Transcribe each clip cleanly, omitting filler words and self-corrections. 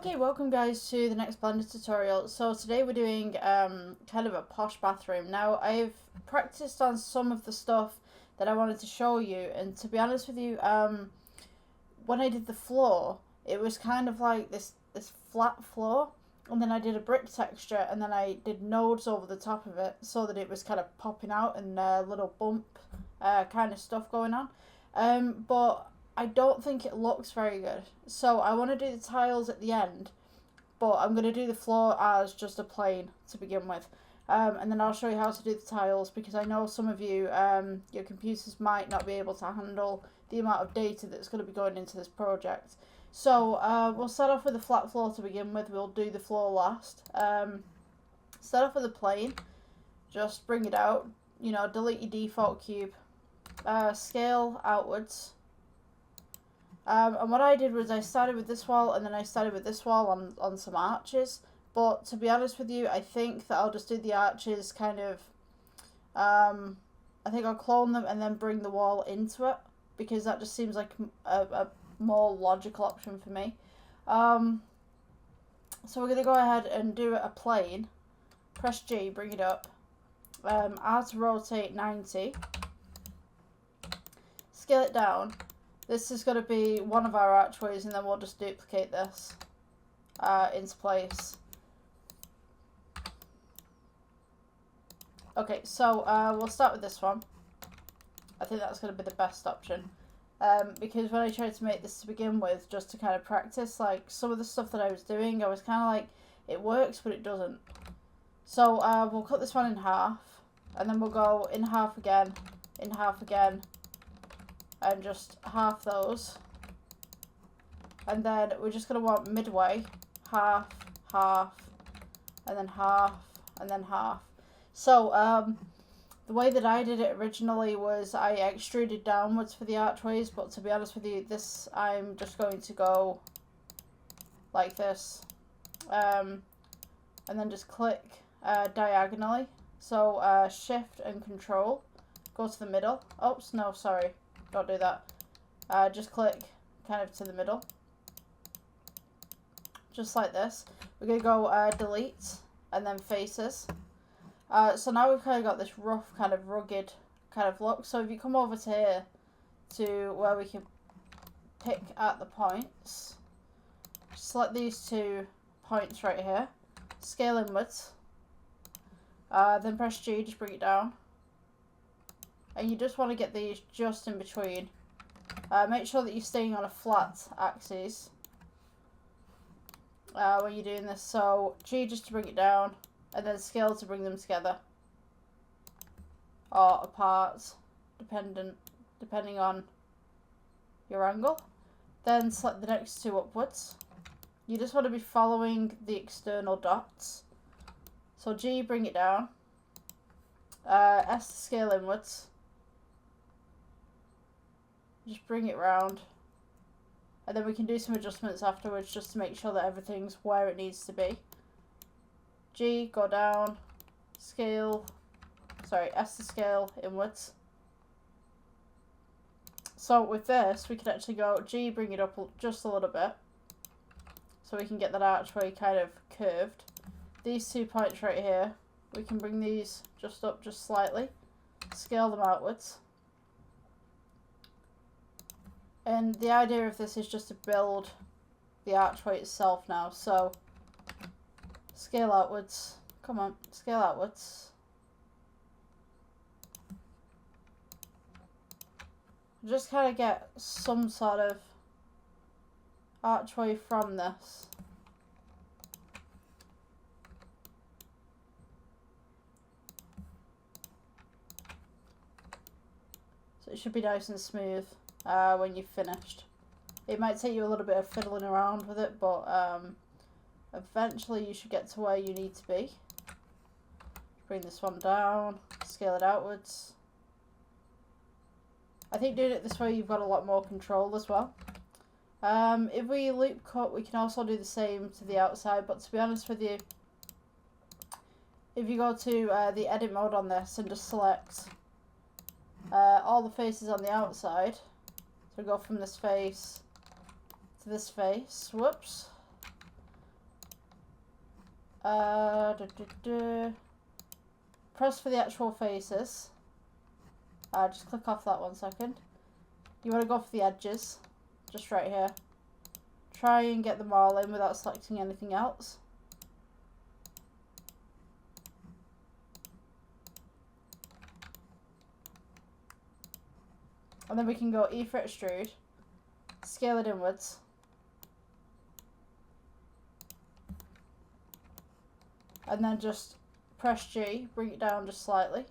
Okay, welcome guys to the next Blender tutorial. So today we're doing kind of a posh bathroom. Now I've practiced on some of the stuff that I wanted to show you, and to be honest with you, when I did the floor, it was kind of like this flat floor, and then I did a brick texture, and then I did nodes over the top of it so that it was kind of popping out and a little bump kind of stuff going on. But I don't think it looks very good. So I want to do the tiles at the end, but I'm going to do the floor as just a plane to begin with. And then I'll show you how to do the tiles, because I know some of you, your computers might not be able to handle the amount of data that's going to be going into this project. So we'll start off with a flat floor to begin with. We'll do the floor last. Start off with a plane. Just bring it out. You know, delete your default cube. Scale outwards. And what I did was I started with this wall, and then I started with this wall on some arches. But to be honest with you, I think that I'll just do the arches kind of, I think I'll clone them and then bring the wall into it, because that just seems like a more logical option for me. So we're going to go ahead and do a plane. Press G, bring it up. R to rotate 90. Scale it down. This is going to be one of our archways, and then we'll just duplicate this into place. Okay, so we'll start with this one. I think that's going to be the best option. Because when I tried to make this to begin with, just to kind of practice, like some of the stuff that I was doing, I was kind of like, it works, but it doesn't. So we'll cut this one in half, and then we'll go in half again, and just half those. And then we're just going to want midway, half, half, and then half, and then half. So the way that I did it originally was I extruded downwards for the archways, but to be honest with you, this I'm just going to go like this. And then just click diagonally. So shift and control, go to the middle. Oops, no, sorry. Don't do that. Just click kind of to the middle. Just like this. We're going to go delete and then faces. So now we've kind of got this rough, kind of rugged kind of look. So if you come over to here to where we can pick at the points, select these 2 points right here. Scale inwards. Then press G, just bring it down. And you just want to get these just in between. Make sure that you're staying on a flat axis when you're doing this. So G just to bring it down, and then scale to bring them together. Or apart, depending on your angle. Then select the next 2 upwards. You just want to be following the external dots. So G, bring it down. S to scale inwards. Just bring it round, and then we can do some adjustments afterwards just to make sure that everything's where it needs to be. G, go down, scale, sorry, S to scale inwards. So with this, we can actually go G, bring it up just a little bit, so we can get that archway kind of curved. These 2 points right here, we can bring these just up just slightly, scale them outwards. And the idea of this is just to build the archway itself now. So scale outwards. Come on, scale outwards. Just kind of get some sort of archway from this. So it should be nice and smooth when you've finished. It might take you a little bit of fiddling around with it, but eventually you should get to where you need to be. Bring this one down, scale it outwards. I think doing it this way you've got a lot more control as well. If we loop cut, we can also do the same to the outside, but to be honest with you, if you go to the edit mode on this and just select all the faces on the outside, so we go from this face to this face, whoops, Press for the actual faces. Just click off that 1 second. You want to go for the edges, just right here. Try and get them all in without selecting anything else. And then we can go E for extrude, scale it inwards. And then just press G, bring it down just slightly.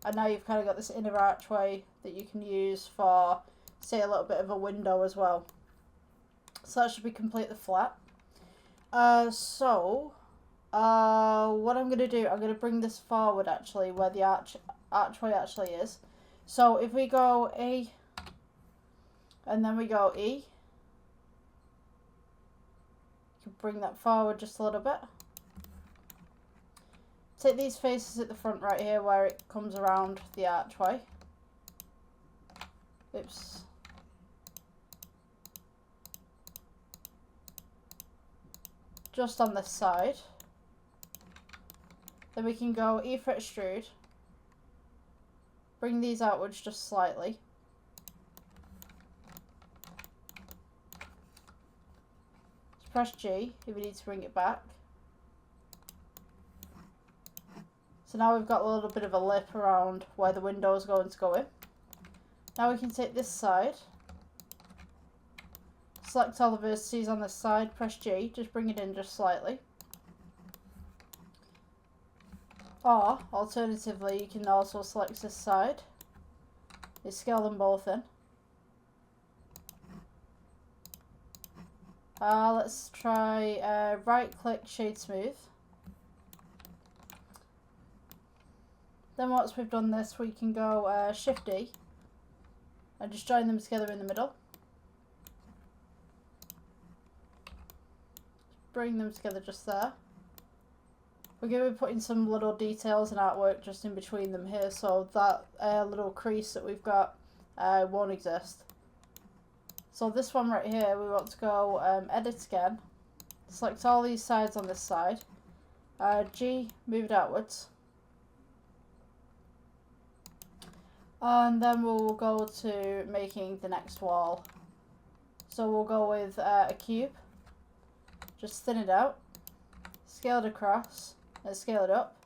And now you've kind of got this inner archway that you can use for, say, a little bit of a window as well. So that should be completely flat. What I'm going to do, I'm going to bring this forward actually, where the archway actually is. So if we go A, and then we go E, you can bring that forward just a little bit. Take these faces at the front right here where it comes around the archway. Oops. Just on this side. Then we can go E for extrude. Bring these outwards just slightly. Just press G if we need to bring it back. So now we've got a little bit of a lip around where the window is going to go in. Now we can take this side. Select all the vertices on this side, press G, just bring it in just slightly. Or, alternatively, you can also select this side. You scale them both in. Let's try right click shade smooth. Then once we've done this, we can go Shift D and just join them together in the middle. Bring them together just there. We're going to be putting some little details and artwork just in between them here, so that little crease that we've got won't exist. So this one right here, we want to go edit again. Select all these sides on this side. G, move it outwards. And then we'll go to making the next wall. So we'll go with a cube. Just thin it out. Scale it across. And scale it up.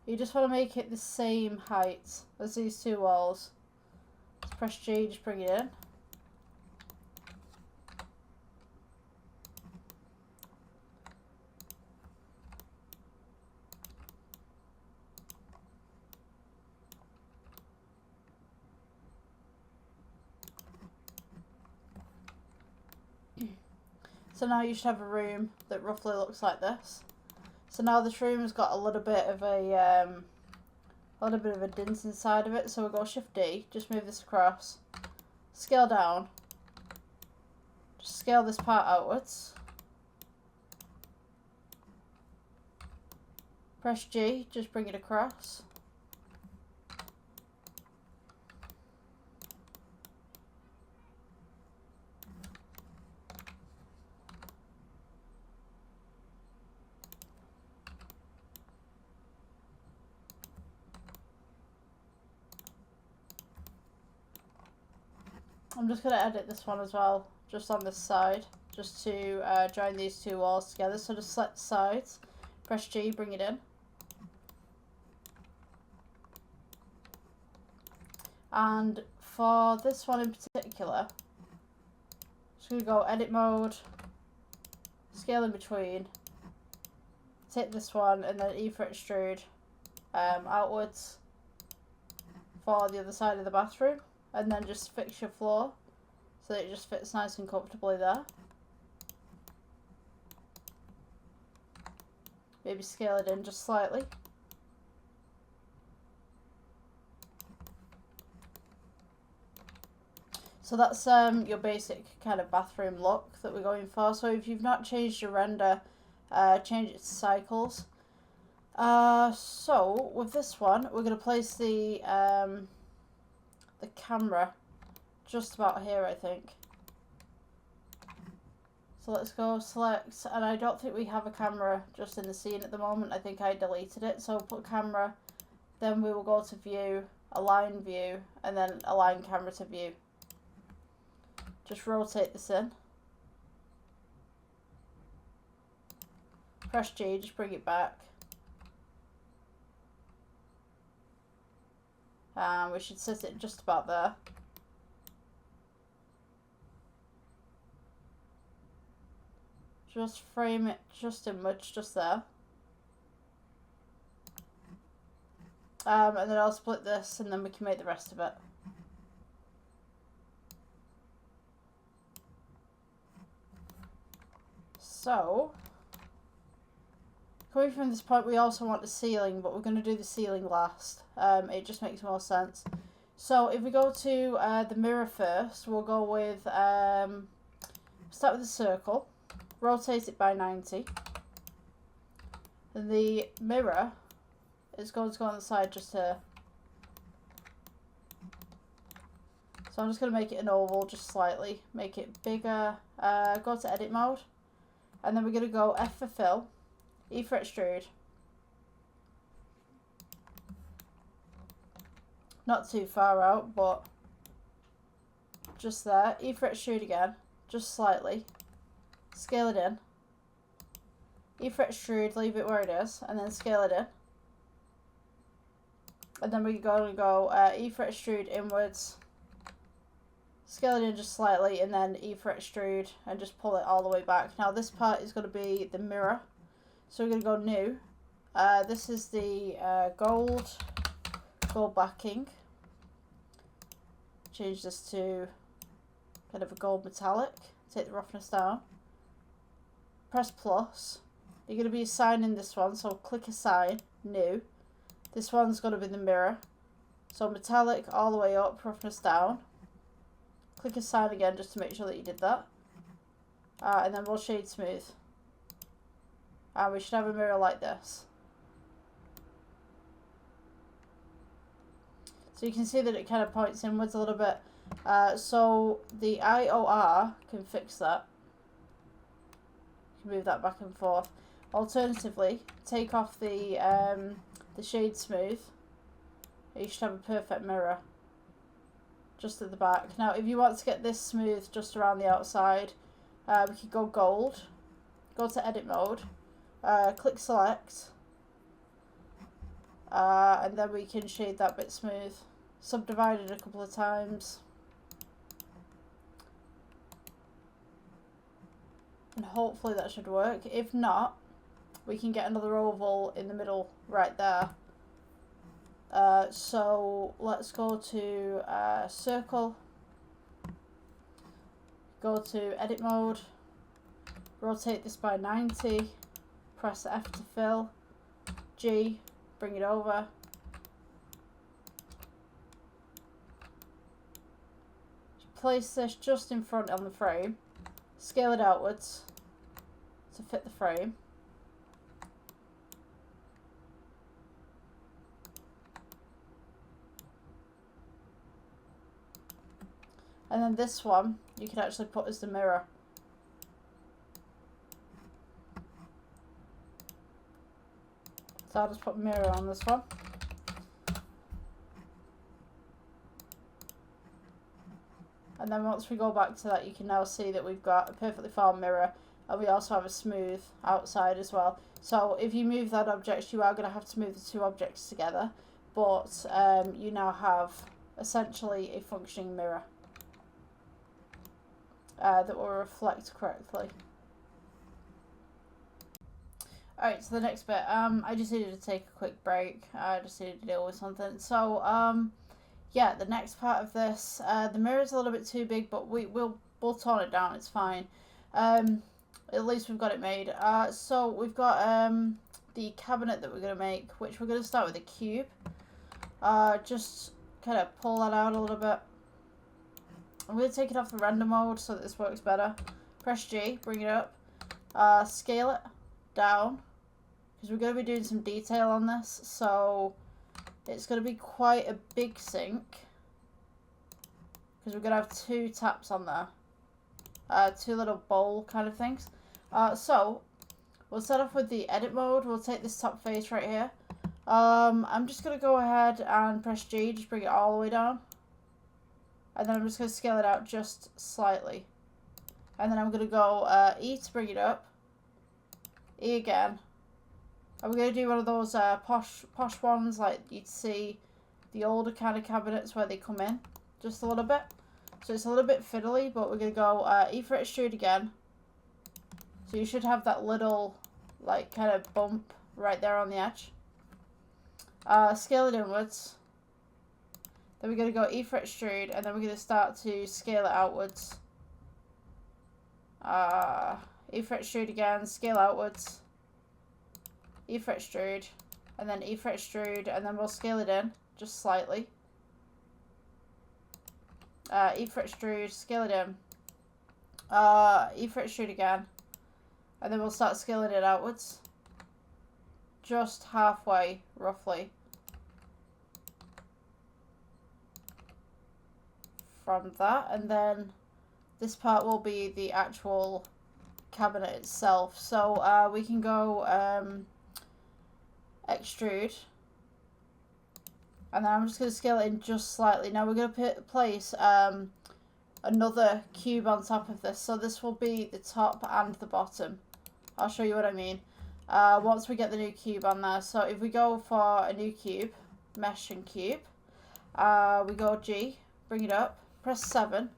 You just want to make it the same height as these two walls. Just press G, just bring it in. So now you should have a room that roughly looks like this. So now this room has got a little bit of a dint inside of it. So we'll go Shift D, just move this across, scale down, just scale this part outwards. Press G, just bring it across. I'm just going to edit this one as well, just on this side, just to join these two walls together. So just select the sides, press G, bring it in. And for this one in particular, just going to go edit mode, scale in between, take this one and then E for extrude outwards for the other side of the bathroom. And then just fix your floor so that it just fits nice and comfortably there. Maybe scale it in just slightly. So that's your basic kind of bathroom look that we're going for. So if you've not changed your render, change it to cycles. So with this one, we're going to place the camera just about here, I think. So let's go select, and I don't think we have a camera just in the scene at the moment. I think I deleted it. So put camera, then we will go to view, align view, and then align camera to view. Just rotate this in. Press G, just bring it back. And we should set it just about there. Just frame it just in much, just there. And then I'll split this and then we can make the rest of it. So, coming from this point, we also want the ceiling, but we're going to do the ceiling last. It just makes more sense. So if we go to the mirror first, we'll go with, start with a circle, rotate it by 90. And the mirror is going to go on the side just here. So I'm just going to make it an oval just slightly, make it bigger, go to edit mode. And then we're going to go F for fill, E for extrude. Not too far out, but just there. E for extrude again, just slightly. Scale it in. E for extrude, leave it where it is, and then scale it in. And then we're going to go E for extrude inwards. Scale it in just slightly, and then E for extrude, and just pull it all the way back. Now this part is going to be the mirror. So we're going to go new. This is the gold backing. Change this to kind of a gold metallic. Take the roughness down. Press plus. You're going to be assigning this one, so click assign, new. This one's going to be the mirror. So metallic all the way up, roughness down. Click assign again just to make sure that you did that. And then we'll shade smooth. And we should have a mirror like this. So you can see that it kind of points inwards a little bit. So the IOR can fix that. You can move that back and forth. Alternatively, take off the shade smooth. You should have a perfect mirror just at the back. Now if you want to get this smooth just around the outside, we could go gold, go to edit mode, click select, and then we can shade that bit smooth. Subdivide it a couple of times. And hopefully that should work. If not, we can get another oval in the middle right there. So let's go to circle, go to edit mode, rotate this by 90, press F to fill, G, bring it over. Place this just in front on the frame, scale it outwards to fit the frame. And then this one, you can actually put as the mirror. So I'll just put mirror on this one. And then once we go back to that, you can now see that we've got a perfectly formed mirror, and we also have a smooth outside as well. So if you move that object, you are going to have to move the two objects together, but you now have essentially a functioning mirror that will reflect correctly. Alright, so the next bit, I just needed to take a quick break. I just needed to deal with something. So, yeah, the next part of this, the mirror's a little bit too big, but we'll tone it down, it's fine. At least we've got it made. So we've got the cabinet that we're going to make, which we're going to start with a cube. Just kind of pull that out a little bit. I'm going to take it off the render mode so that this works better. Press G, bring it up. Scale it down, because we're going to be doing some detail on this, so it's going to be quite a big sink, because we're going to have two taps on there. two little bowl kind of things. So we'll start off with the edit mode. We'll take this top face right here. I'm just going to go ahead and press G, just bring it all the way down. And then I'm just going to scale it out just slightly. And then I'm going to go E to bring it up. E again. And we're going to do one of those posh ones like you'd see the older kind of cabinets where they come in. Just a little bit. So it's a little bit fiddly, but we're going to go E for extrude again. So you should have that little like kind of bump right there on the edge. Scale it inwards. Then we're going to go E for extrude, and then we're going to start to scale it outwards. E for extrude again, scale outwards. E for extrude, and then E for extrude, and then we'll scale it in just slightly. E for extrude, scale it in. E for extrude again, and then we'll start scaling it outwards. Just halfway, roughly. From that, and then this part will be the actual cabinet itself. So we can go extrude, and then I'm just going to scale it in just slightly. Now we're going to place another cube on top of this, so this will be the top and the bottom. I'll show you what I mean once we get the new cube on there. So if we go for a new cube, mesh and cube, we go G, bring it up, press 7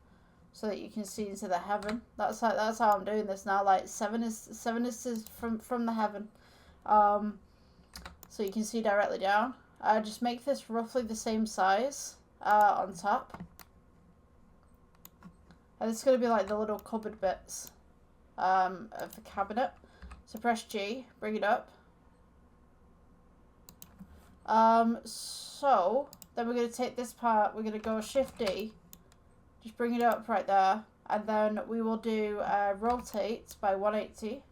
so that you can see into the heaven. That's how I'm doing this now. Like 7 is from the heaven, so you can see directly down. Just make this roughly the same size on top, and it's going to be like the little cupboard bits of the cabinet. So press G, bring it up. So then we're going to take this part. We're going to go Shift D. Just bring it up right there, and then we will do rotate by 180,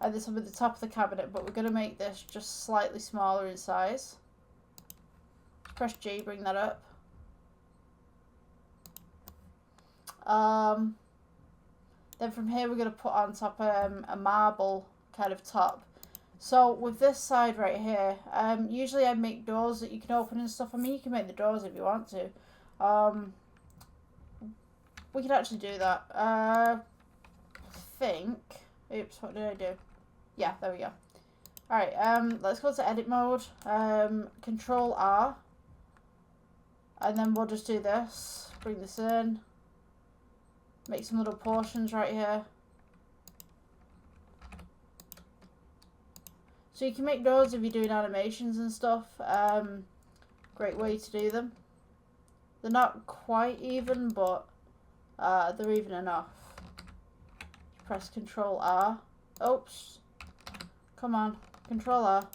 and this will be the top of the cabinet, but we're going to make this just slightly smaller in size. Press G, bring that up. Then from here we're going to put on top a marble kind of top. So with this side right here, usually I make doors that you can open and stuff. I mean, you can make the doors if you want to. We could actually do that. Oops, what did I do? Yeah, there we go. Alright, let's go to edit mode. Control R. And then we'll just do this. Bring this in. Make some little portions right here. So you can make those if you're doing animations and stuff. Great way to do them. They're not quite even, but they're even enough. Press Control R. Oops. Come on. Control R.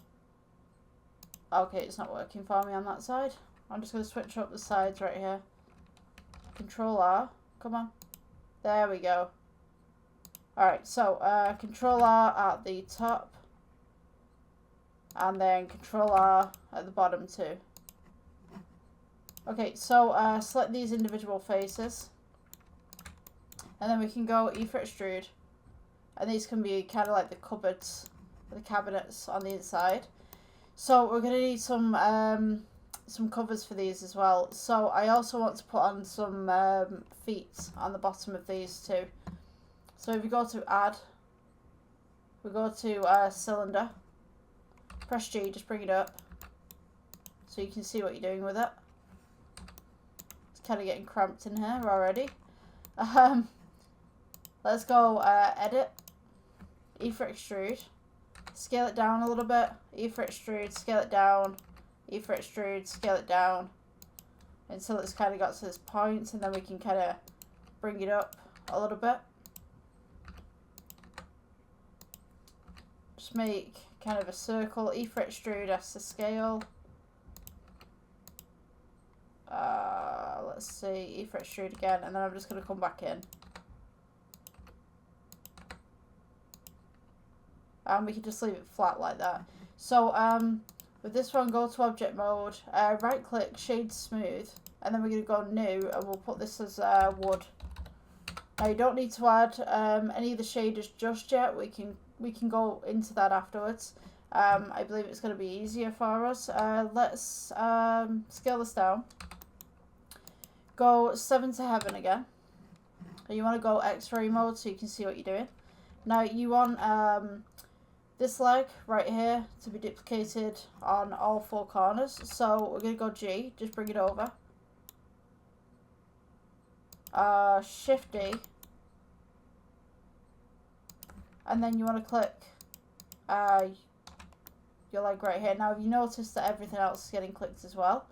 Okay, it's not working for me on that side. I'm just going to switch up the sides right here. Control R. Come on. There we go. Alright, so Control R at the top. And then Control R at the bottom too. Okay, so select these individual faces. And then we can go E for extrude. And these can be kind of like the cupboards, the cabinets on the inside. So we're going to need some covers for these as well. So I also want to put on some feet on the bottom of these too. So if you go to add, we go to cylinder. Press G, just bring it up so you can see what you're doing with it. It's kind of getting cramped in here already. Let's go edit, E for extrude, scale it down a little bit, E for extrude, scale it down, E for extrude, scale it down until it's kind of got to this point, and then we can kind of bring it up a little bit. Just make kind of a circle. E for extrude, that's the scale. Let's see, E for extrude again, and then I'm just going to come back in. And we can just leave it flat like that. So with this one, go to object mode, right click, shade smooth, and then we're going to go new, and we'll put this as wood. Now you don't need to add any of the shaders just yet. We can go into that afterwards. I believe it's going to be easier for us. Let's scale this down. Go 7 to heaven again. And you want to go X-ray mode so you can see what you're doing. Now you want this leg right here to be duplicated on all 4 corners. So we're going to go G, just bring it over. Shift D. And then you want to click your leg right here. Now, have you noticed that everything else is getting clicked as well?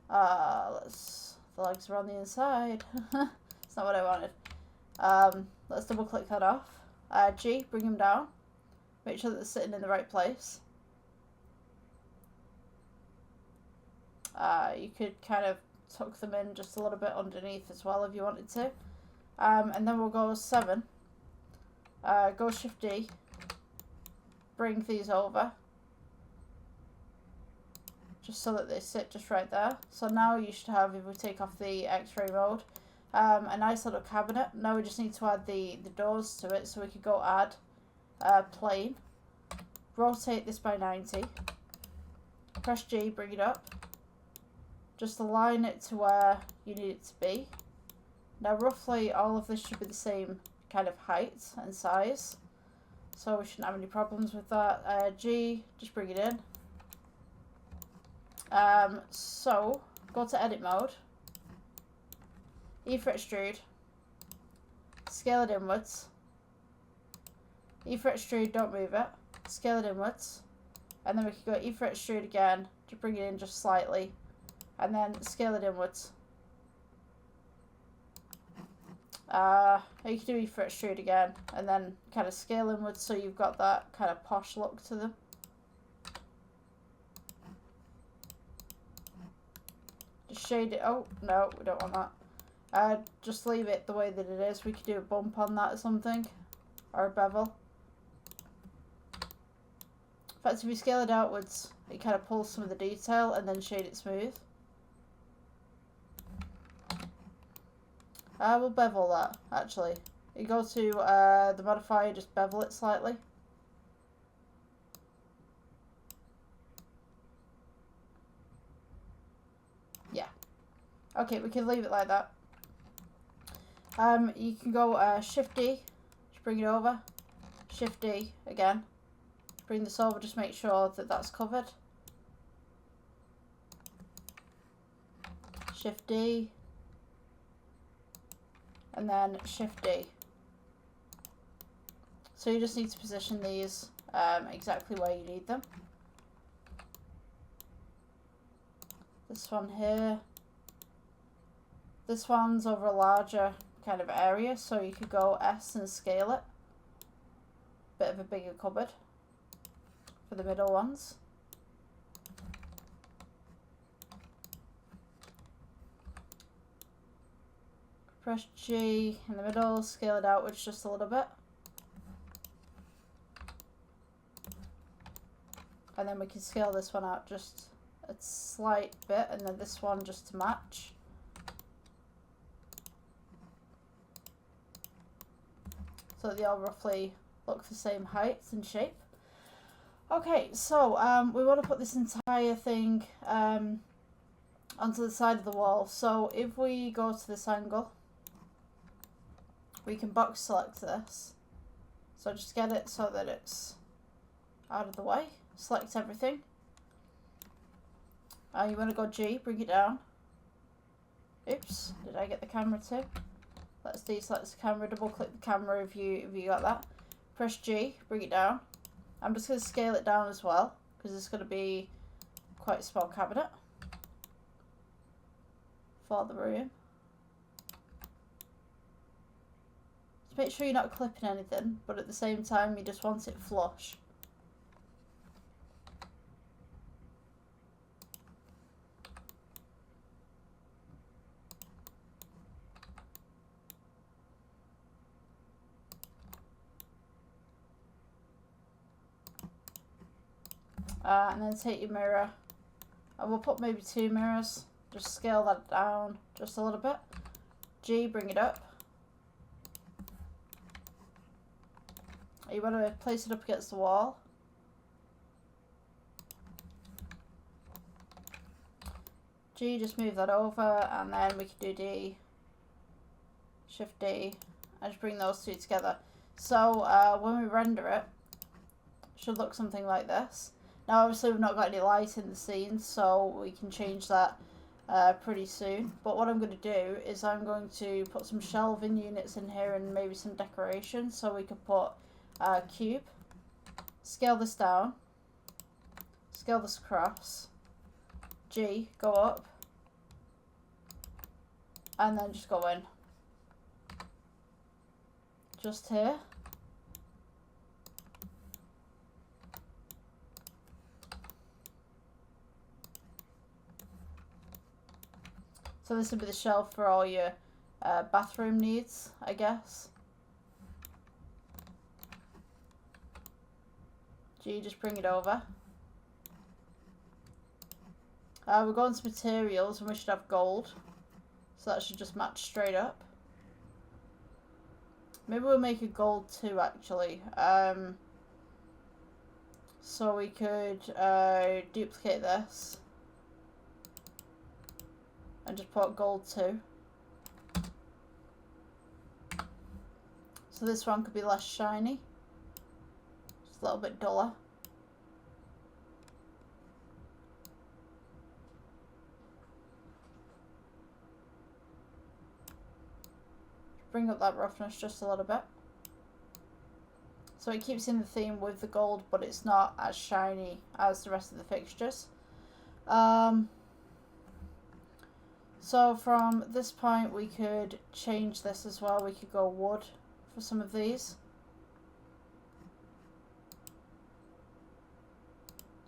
The legs are on the inside. It's not what I wanted. Let's double click that off. G, bring them down. Make sure that they're sitting in the right place. You could kind of tuck them in just a little bit underneath as well if you wanted to. And then we'll go 7. Go Shift D. Bring these over. Just so that they sit just right there. So now you should have, if we take off the X-ray mode, a nice little cabinet. Now we just need to add the doors to it. So we could go add plane. Rotate this by 90. Press G, bring it up. Just align it to where you need it to be. Now roughly all of this should be the same kind of height and size. So we shouldn't have any problems with that. G, just bring it in. So go to edit mode. E for extrude. Scale it inwards. E for extrude, don't move it. Scale it inwards. And then we can go E for extrude again to bring it in just slightly. And then scale it inwards. You can do E for extrude again. And then kind of scale inwards so you've got that kind of posh look to them. Just shade it. Oh, no, we don't want that. Just leave it the way that it is. We could do a bump on that or something. Or a bevel. In fact, if we scale it outwards, it kind of pulls some of the detail and then shade it smooth. We'll bevel that, actually. You go to the modifier, just bevel it slightly. Yeah. Okay, we can leave it like that. You can go Shift D, just bring it over. Shift D again. Bring this over, just make sure that that's covered. Shift D. And then Shift D. So you just need to position these exactly where you need them. This one here. This one's over a larger kind of area, so you could go S and scale it. Bit of a bigger cupboard for the middle ones. Press G in the middle, scale it outwards just a little bit. And then we can scale this one out just a slight bit, and then this one just to match. So they all roughly look the same height and shape. Okay, so we want to put this entire thing onto the side of the wall. So if we go to this angle, we can box select this. So just get it so that it's out of the way. Select everything. You want to go G, bring it down. Oops, did I get the camera too? Let's deselect the camera, double click the camera if you got that. Press G, bring it down. I'm just going to scale it down as well, because it's going to be quite a small cabinet for the room. Just make sure you're not clipping anything, but at the same time you just want it flush. And then take your mirror, and we'll put maybe 2 mirrors, just scale that down just a little bit. G, bring it up. You want to place it up against the wall. G, just move that over, and then we can do D, Shift D, and just bring those two together. So when we render it, it should look something like this. Now obviously we've not got any light in the scene, so we can change that pretty soon. But what I'm going to do is I'm going to put some shelving units in here and maybe some decoration. So we could put cube, scale this down, scale this across, G, go up, and then just go in. Just here. So this would be the shelf for all your bathroom needs, I guess. G, just bring it over. We're going to materials and we should have gold. So that should just match straight up. Maybe we'll make a gold too, actually. So we could duplicate this. And just put gold too. So this one could be less shiny. Just a little bit duller. Bring up that roughness just a little bit. So it keeps in the theme with the gold, but it's not as shiny as the rest of the fixtures. So from this point we could change this as well. We could go wood for some of these.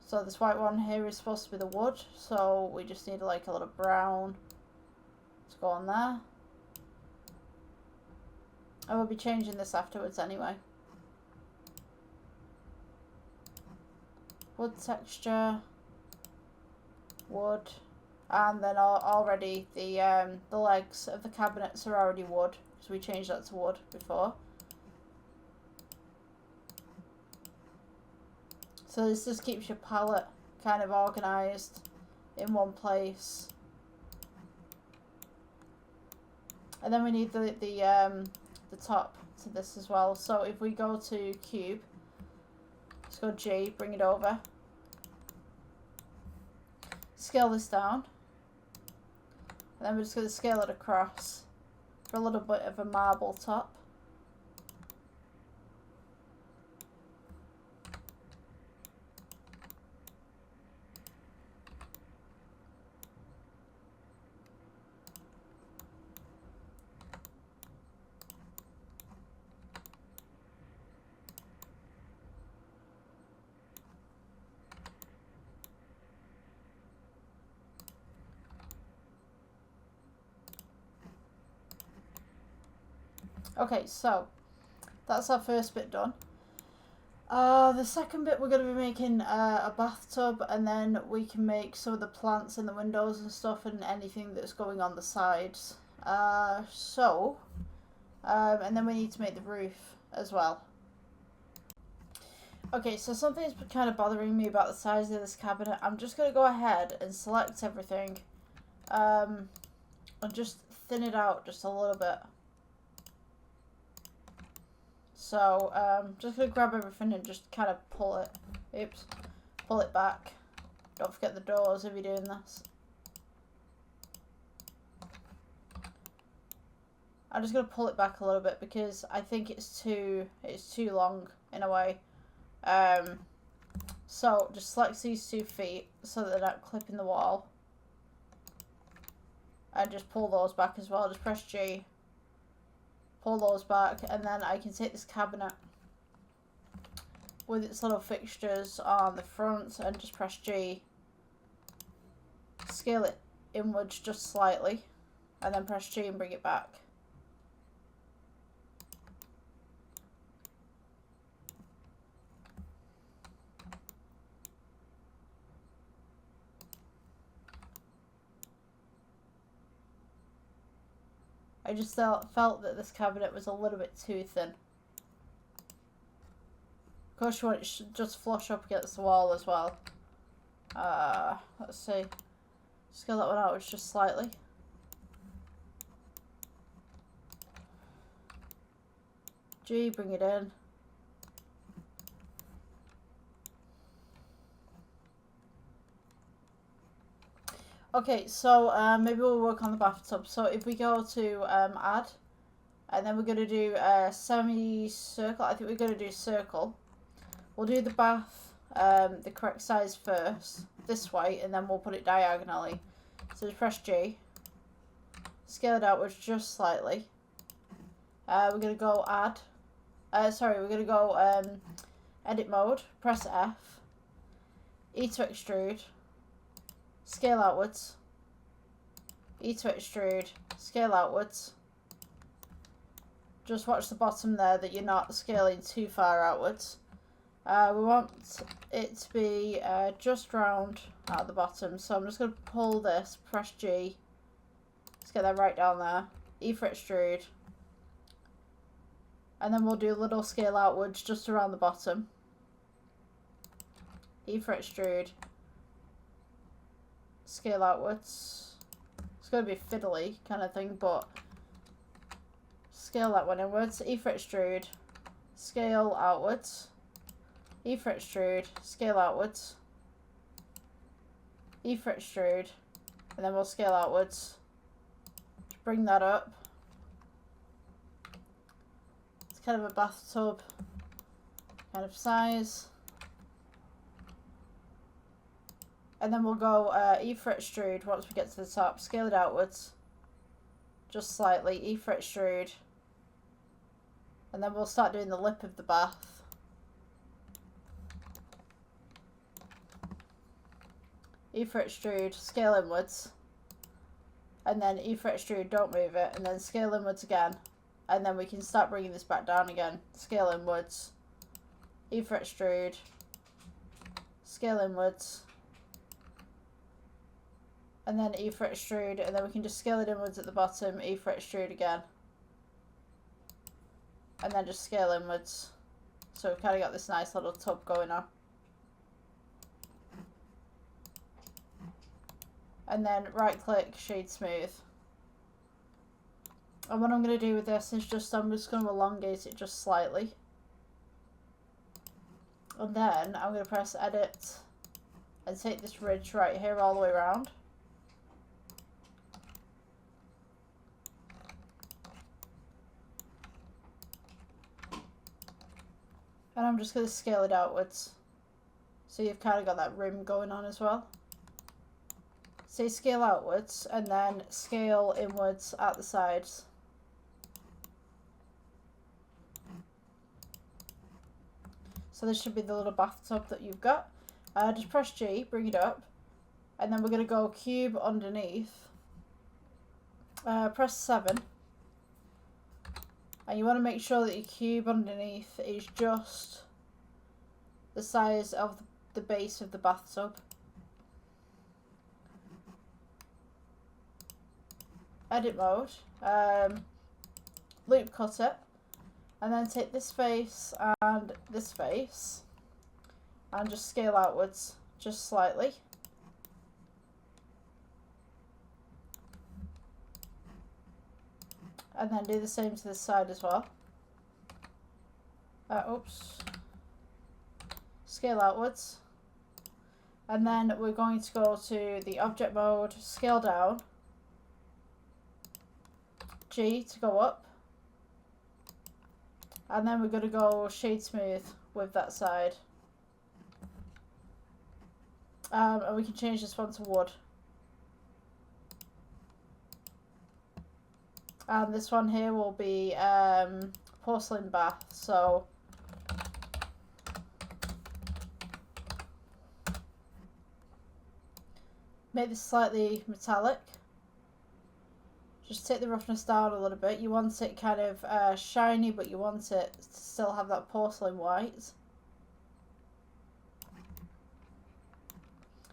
So this white one here is supposed to be the wood, so we just need like a little brown to go on there. I will be changing this afterwards anyway. Wood texture, wood, and then already the legs of the cabinets are already wood, because we changed that to wood before. So this just keeps your palette kind of organised in one place. And then we need the top to this as well. So if we go to cube, let's go G, bring it over, scale this down, and then we're just going to scale it across for a little bit of a marble top. Okay, so that's our first bit done. The second bit we're going to be making a bathtub, and then we can make some of the plants in the windows and stuff and anything that's going on the sides. And then we need to make the roof as well. Okay, so something's kind of bothering me about the size of this cabinet. I'm just going to go ahead and select everything and just thin it out just a little bit. So, just going to grab everything and just kind of pull it. Oops. Pull it back. Don't forget the doors if you're doing this. I'm just going to pull it back a little bit because I think it's too long in a way. So, just select these 2 feet so that they're not clipping the wall. And just pull those back as well. Just press G. Pull those back, and then I can take this cabinet with its little fixtures on the front and just press G, scale it inwards just slightly, and then press G and bring it back. I just felt that this cabinet was a little bit too thin. course, you want it just flush up against the wall as well. Let's see. Scale that one outwards just slightly. G, bring it in. Okay, so maybe we'll work on the bathtub. So if we go to add, and then we're going to do a semicircle. I think we're going to do circle. We'll do the bath the correct size first, this way, and then we'll put it diagonally. So just press G. Scale it outwards just slightly. We're going to go add. We're going to go edit mode. Press F. E to extrude. Scale outwards. E to extrude. Scale outwards. Just watch the bottom there that you're not scaling too far outwards. We want it to be just round at the bottom. So I'm just going to pull this, press G. Let's get that right down there. E for extrude. And then we'll do a little scale outwards just around the bottom. E for extrude. Scale outwards. It's going to be fiddly kind of thing, but scale that one inwards. E for extrude. Scale outwards. E for extrude. Scale outwards. E for extrude. And then we'll scale outwards. Just bring that up. It's kind of a bathtub kind of size. And then we'll go E for extrude once we get to the top. Scale it outwards. Just slightly. E for extrude. And then we'll start doing the lip of the bath. E for extrude. Scale inwards. And then E for extrude. Don't move it. And then scale inwards again. And then we can start bringing this back down again. Scale inwards. E for extrude. Scale inwards. And then E for extrude, and then we can just scale it inwards at the bottom, E for extrude again. And then just scale inwards. So we've kind of got this nice little tub going on. And then right click, shade smooth. And what I'm going to do with this is I'm just going to elongate it just slightly. And then I'm going to press edit and take this ridge right here all the way around. And I'm just going to scale it outwards. So you've kind of got that rim going on as well. So you scale outwards and then scale inwards at the sides. So this should be the little bathtub that you've got. Just press G, bring it up. And then we're going to go cube underneath. Press 7. And you want to make sure that your cube underneath is just the size of the base of the bathtub. Edit mode. Loop cut it. And then take this face and this face. And just scale outwards just slightly. And then do the same to this side as well. Oops. Scale outwards. And then we're going to go to the object mode, scale down. G to go up. And then we're going to go shade smooth with that side. And we can change this one to wood. And this one here will be porcelain bath. So make this slightly metallic. Just take the roughness down a little bit. You want it kind of shiny, but you want it to still have that porcelain white.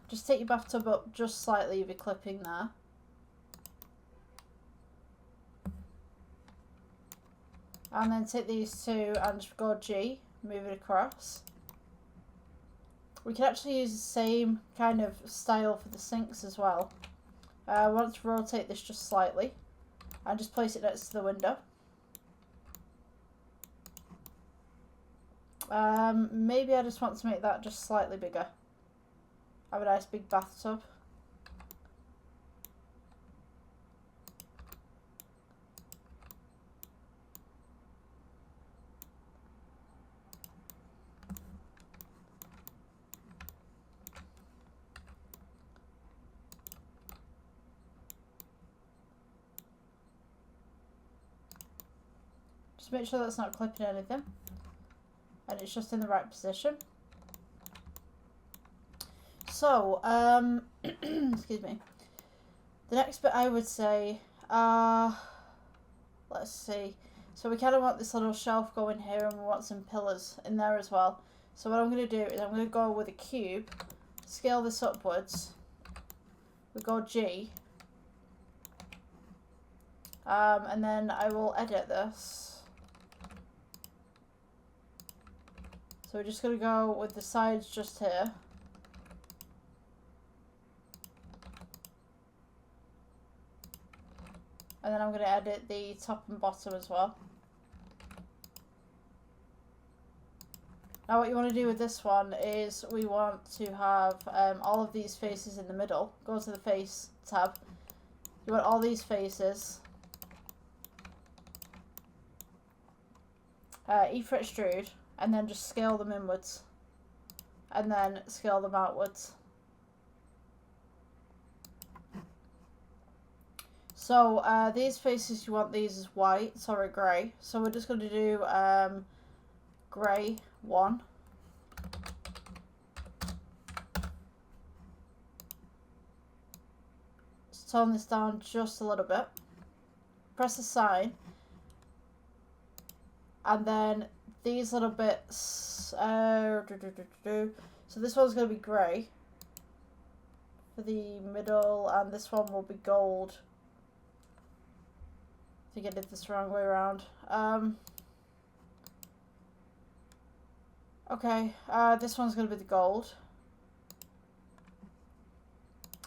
Just take your bathtub up just slightly with your clipping there. And then take these two and just go G, move it across. We can actually use the same kind of style for the sinks as well. I want to rotate this just slightly and just place it next to the window. Maybe I just want to make that just slightly bigger. Have a nice big bathtub. Just make sure that's not clipping anything. And it's just in the right position. So, excuse me. The next bit I would say, let's see. So we kind of want this little shelf going here, and we want some pillars in there as well. So what I'm going to do is I'm going to go with a cube, scale this upwards. We go G. And then I will edit this. So we're just going to go with the sides just here. And then I'm going to edit the top and bottom as well. Now what you want to do with this one is we want to have all of these faces in the middle. Go to the face tab. You want all these faces. E for extrude. And then just scale them inwards. And then scale them outwards. So these faces, you want these as white, sorry, grey. So we're just going to do grey 1. Just tone this down just a little bit. Press assign. And then these little bits, so this one's going to be grey for the middle, and this one will be gold. I think I did this the wrong way around. Okay, this one's going to be the gold.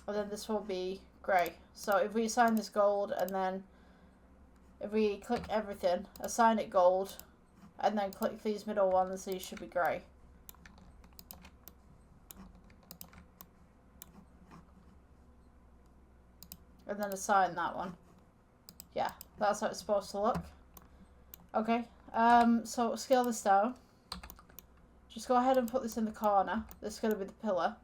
And then this will be grey. So if we assign this gold, and then if we click everything, assign it gold, and then click these middle ones, these should be grey. And then assign that one. Yeah, that's how it's supposed to look. Okay, so scale this down. Just go ahead and put this in the corner. This is going to be the pillar.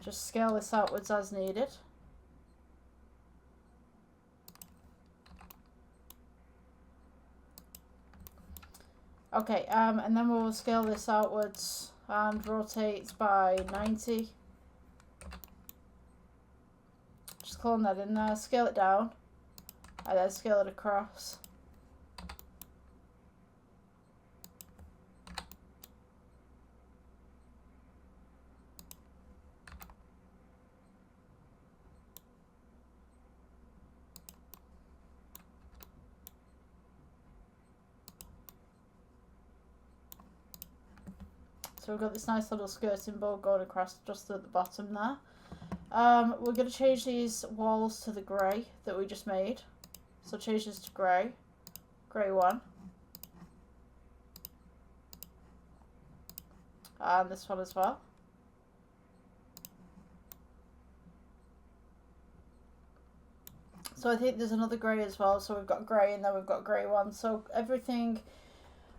Just scale this outwards as needed. Okay, and then we'll scale this outwards and rotate by 90. Just clone that in there, scale it down, and then scale it across. So we've got this nice little skirting bow going across just at the bottom there. We're going to change these walls to the grey that we just made. So change this to grey. Grey 1. And this one as well. So I think there's another grey as well. So we've got grey and then we've got grey 1. So everything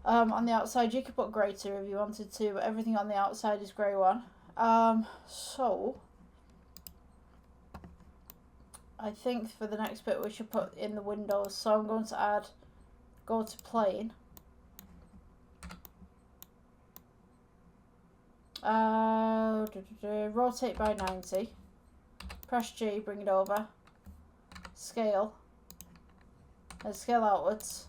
on the outside, you could put grey 2 if you wanted to, but everything on the outside is grey 1. So I think for the next bit we should put in the windows. So I'm going to go to plane. Rotate by 90. Press G, bring it over. Scale. And scale outwards.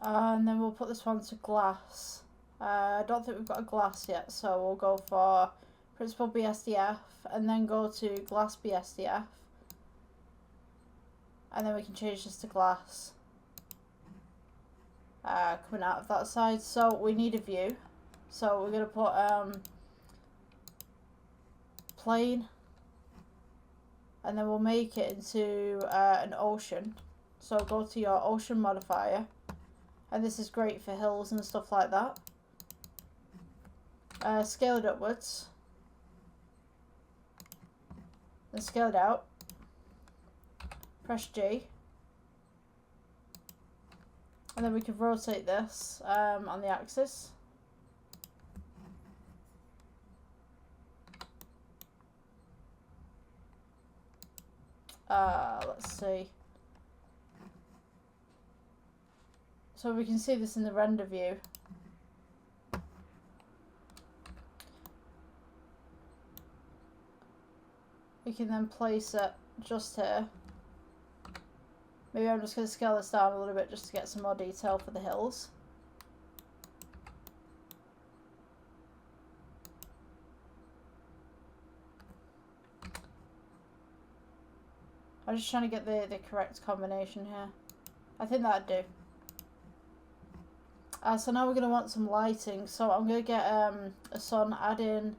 And then we'll put this one to glass. I don't think we've got a glass yet, so we'll go for principal BSDF and then go to glass BSDF. And then we can change this to glass. Coming out of that side. So we need a view. So we're going to put plane. And then we'll make it into an ocean. So go to your ocean modifier. And this is great for hills and stuff like that. Scale it upwards. Then scale it out. Press G. And then we can rotate this on the axis. Let's see. So we can see this in the render view. We can then place it just here. Maybe I'm just going to scale this down a little bit just to get some more detail for the hills. I'm just trying to get the correct combination here. I think that'd do. So now we're going to want some lighting. So I'm going to get a sun, add in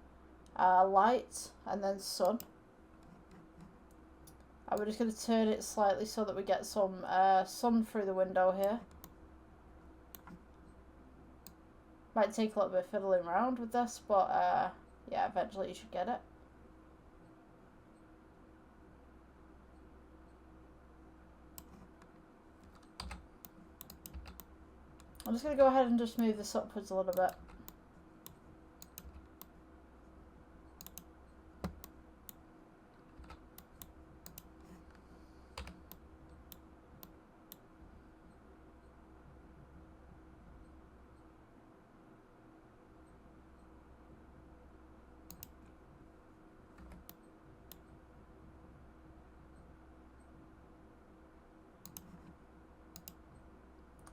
light, and then sun. And we're just going to turn it slightly so that we get some sun through the window here. Might take a little bit of fiddling around with this, but yeah, eventually you should get it. I'm just going to go ahead and just move this upwards a little bit.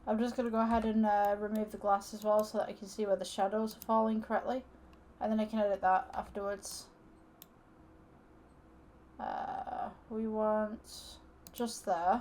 I'm just going to go ahead and remove the glass as well so that I can see where the shadows are falling correctly. And then I can edit that afterwards. We want just there.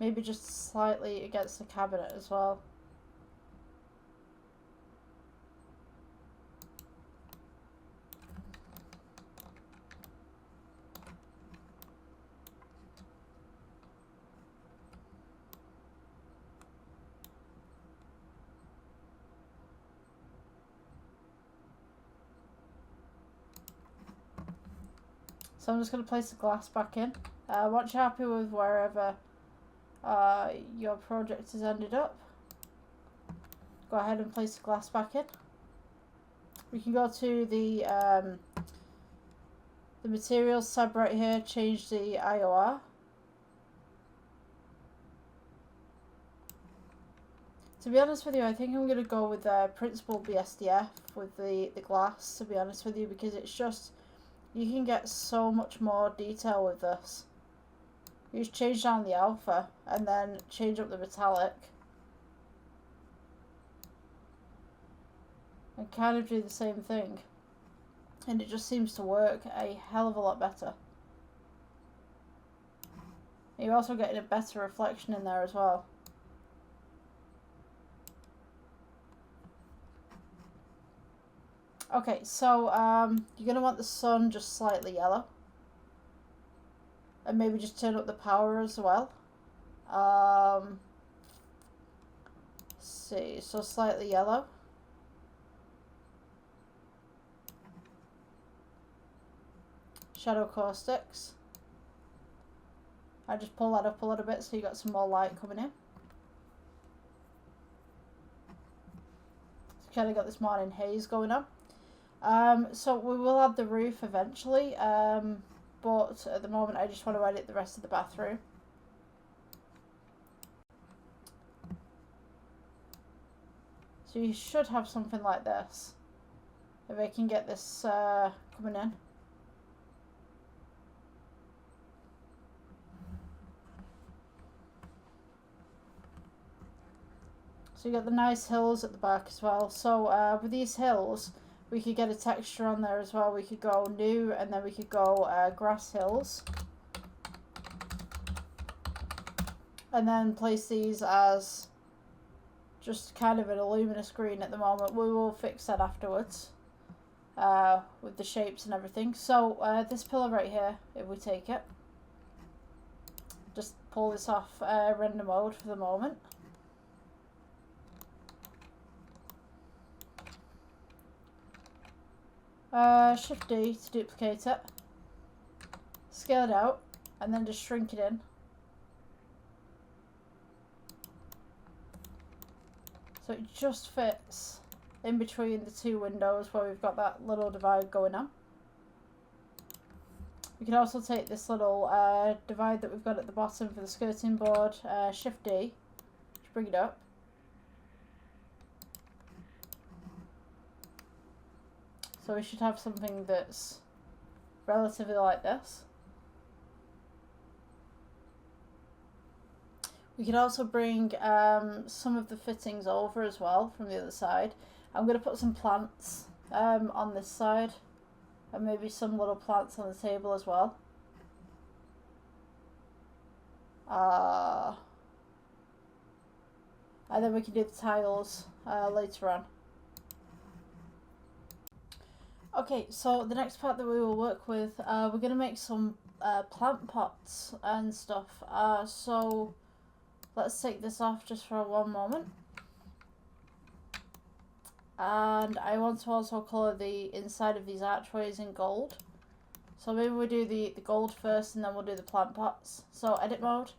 Maybe just slightly against the cabinet as well. So I'm just going to place the glass back in. Once you're happy with wherever your project has ended up, go ahead and place the glass back in. We can go to the materials tab right here, change the IOR. To be honest with you, I think I'm going to go with principal BSDF with the glass, to be honest with you, because it's just, you can get so much more detail with this. You just change down the alpha and then change up the metallic. And kind of do the same thing. And it just seems to work a hell of a lot better. And you're also getting a better reflection in there as well. Okay, so you're going to want the sun just slightly yellow. And maybe just turn up the power as well. Let's see, so slightly yellow. Shadow caustics. I just pull that up a little bit so you got some more light coming in. So kind of got this morning haze going on. So we will add the roof eventually. but at the moment I just want to edit the rest of the bathroom. So you should have something like this, if I can get this coming in. So you got the nice hills at the back as well. So with these hills, we could get a texture on there as well. We could go new, and then we could go grass hills. And then place these as just kind of an luminous green at the moment. We will fix that afterwards with the shapes and everything. So this pillar right here, if we take it, just pull this off render mode for the moment. Shift D to duplicate it, scale it out, and then just shrink it in. So it just fits in between the two windows where we've got that little divide going on. We can also take this little divide that we've got at the bottom for the skirting board, Shift D to bring it up. So we should have something that's relatively like this. We could also bring some of the fittings over as well from the other side. I'm going to put some plants on this side, and maybe some little plants on the table as well. And then we can do the tiles later on. Okay, so the next part that we will work with, we're going to make some plant pots and stuff. So let's take this off just for one moment. And I want to also colour the inside of these archways in gold. So maybe we do the gold first, and then we'll do the plant pots. So edit mode.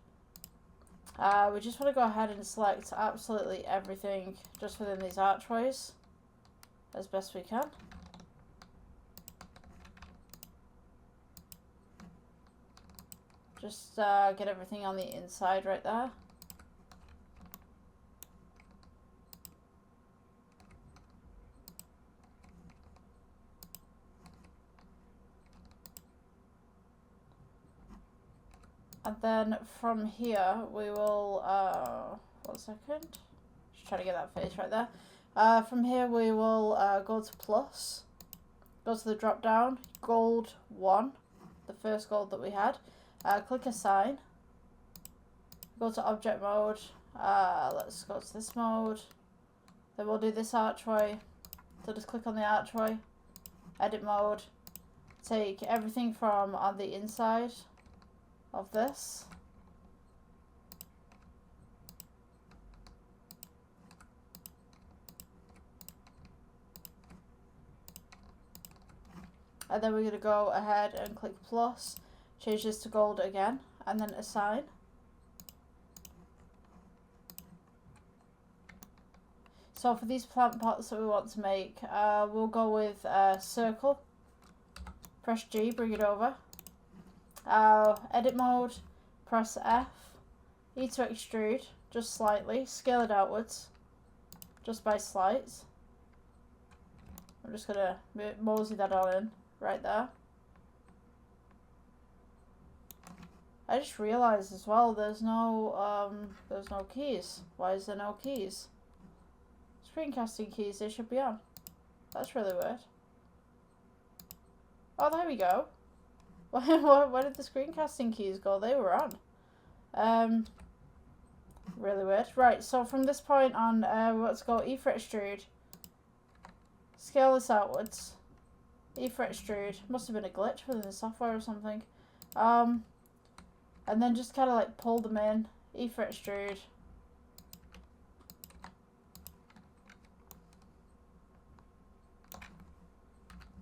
We just want to go ahead and select absolutely everything just within these archways as best we can. Just get everything on the inside right there. And then from here we will, 1 second, just trying to get that face right there. From here we will go to plus, go to the drop down, gold 1, the first gold that we had. Click assign, go to object mode, let's go to this mode, then we'll do this archway, so just click on the archway, edit mode, take everything from on the inside of this, and then we're going to go ahead and click plus, change this to gold again, and then assign. So for these plant pots that we want to make, we'll go with circle, press G, bring it over, edit mode, press F, E to extrude, just slightly, scale it outwards, just by slight. I'm just going to mosey that on in, right there. I just realised as well there's no keys. Why is there no keys? Screencasting keys, they should be on. That's really weird. Oh, there we go. Where did the screencasting keys go? They were on. Really weird. Right, so from this point on, let's go E for extrude. Scale this outwards. E for extrude. Must have been a glitch within the software or something. And then just kind of like pull them in. E for extrude.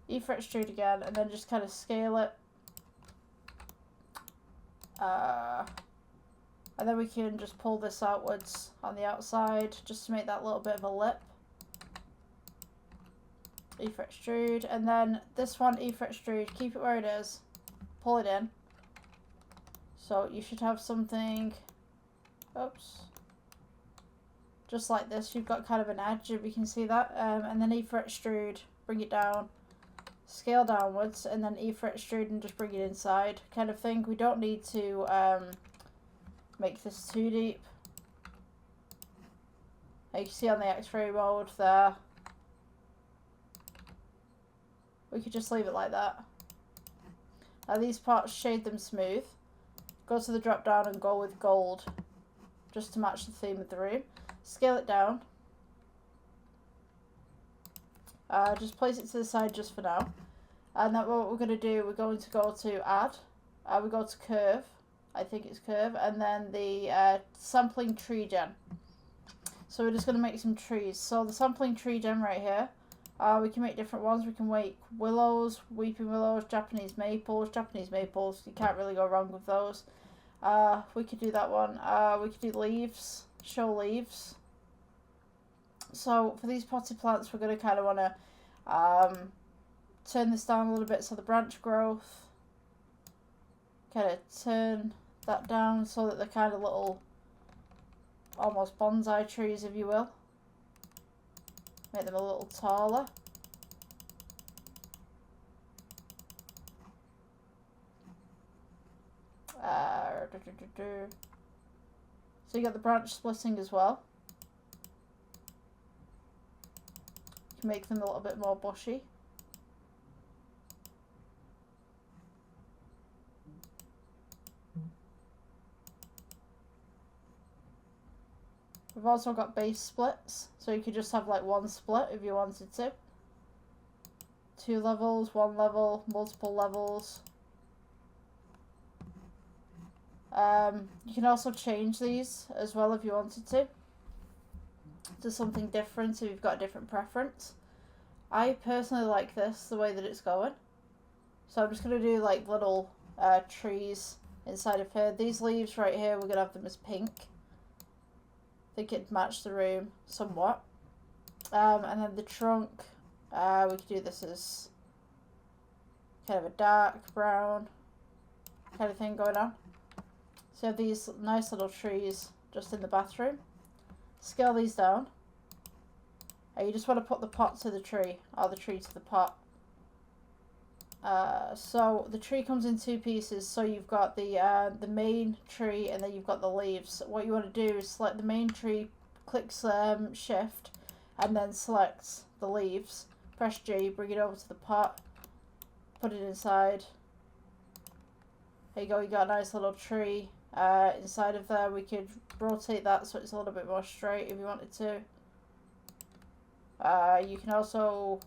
E for extrude again, and then just kind of scale it. And then we can just pull this outwards on the outside, just to make that little bit of a lip. E for extrude, and then this one, E for extrude, keep it where it is. pull it in. So you should have something, oops, just like this. You've got kind of an edge, if you can see that. And then E for extrude, bring it down, scale downwards, and then E for extrude and just bring it inside kind of thing. We don't need to make this too deep. You can see on the X-ray mode there, we could just leave it like that. Now these parts, shade them smooth. Go to the drop down and go with gold, just to match the theme of the room. Scale it down. Just place it to the side just for now. And then what we're going to do, we're going to go to add. We go to curve. I think it's curve. And then the sampling tree gen. So we're just going to make some trees. So the sampling tree gen right here. We can make different ones. We can make willows, weeping willows, Japanese maples. Japanese maples, you can't really go wrong with those. We could do that one. We could do leaves, show leaves. So for these potted plants, we're going to kind of want to turn this down a little bit. So the branch growth, kind of turn that down so that they're kind of little, almost bonsai trees, if you will. Make them a little taller. So you got the branch splitting as well. You can make them a little bit more bushy. We've also got base splits, so you could just have like one split if you wanted to. 2 levels, 1 level, multiple levels. You can also change these as well if you wanted to something different if you've got a different preference. I personally like this, the way that it's going. So I'm just going to do like little trees inside of here. These leaves right here, we're going to have them as pink. I think it'd match the room somewhat. And then the trunk, we could do this as kind of a dark brown kind of thing going on. So you have these nice little trees just in the bathroom. Scale these down. You just want to put the pot to the tree, or the tree to the pot. So the tree comes in 2 pieces. So you've got the main tree, and then you've got the leaves. What you want to do is select the main tree, click shift, and then select the leaves. Press G, bring it over to the pot, put it inside. There you go. You got a nice little tree inside of there. We could rotate that so it's a little bit more straight if you wanted to. You can also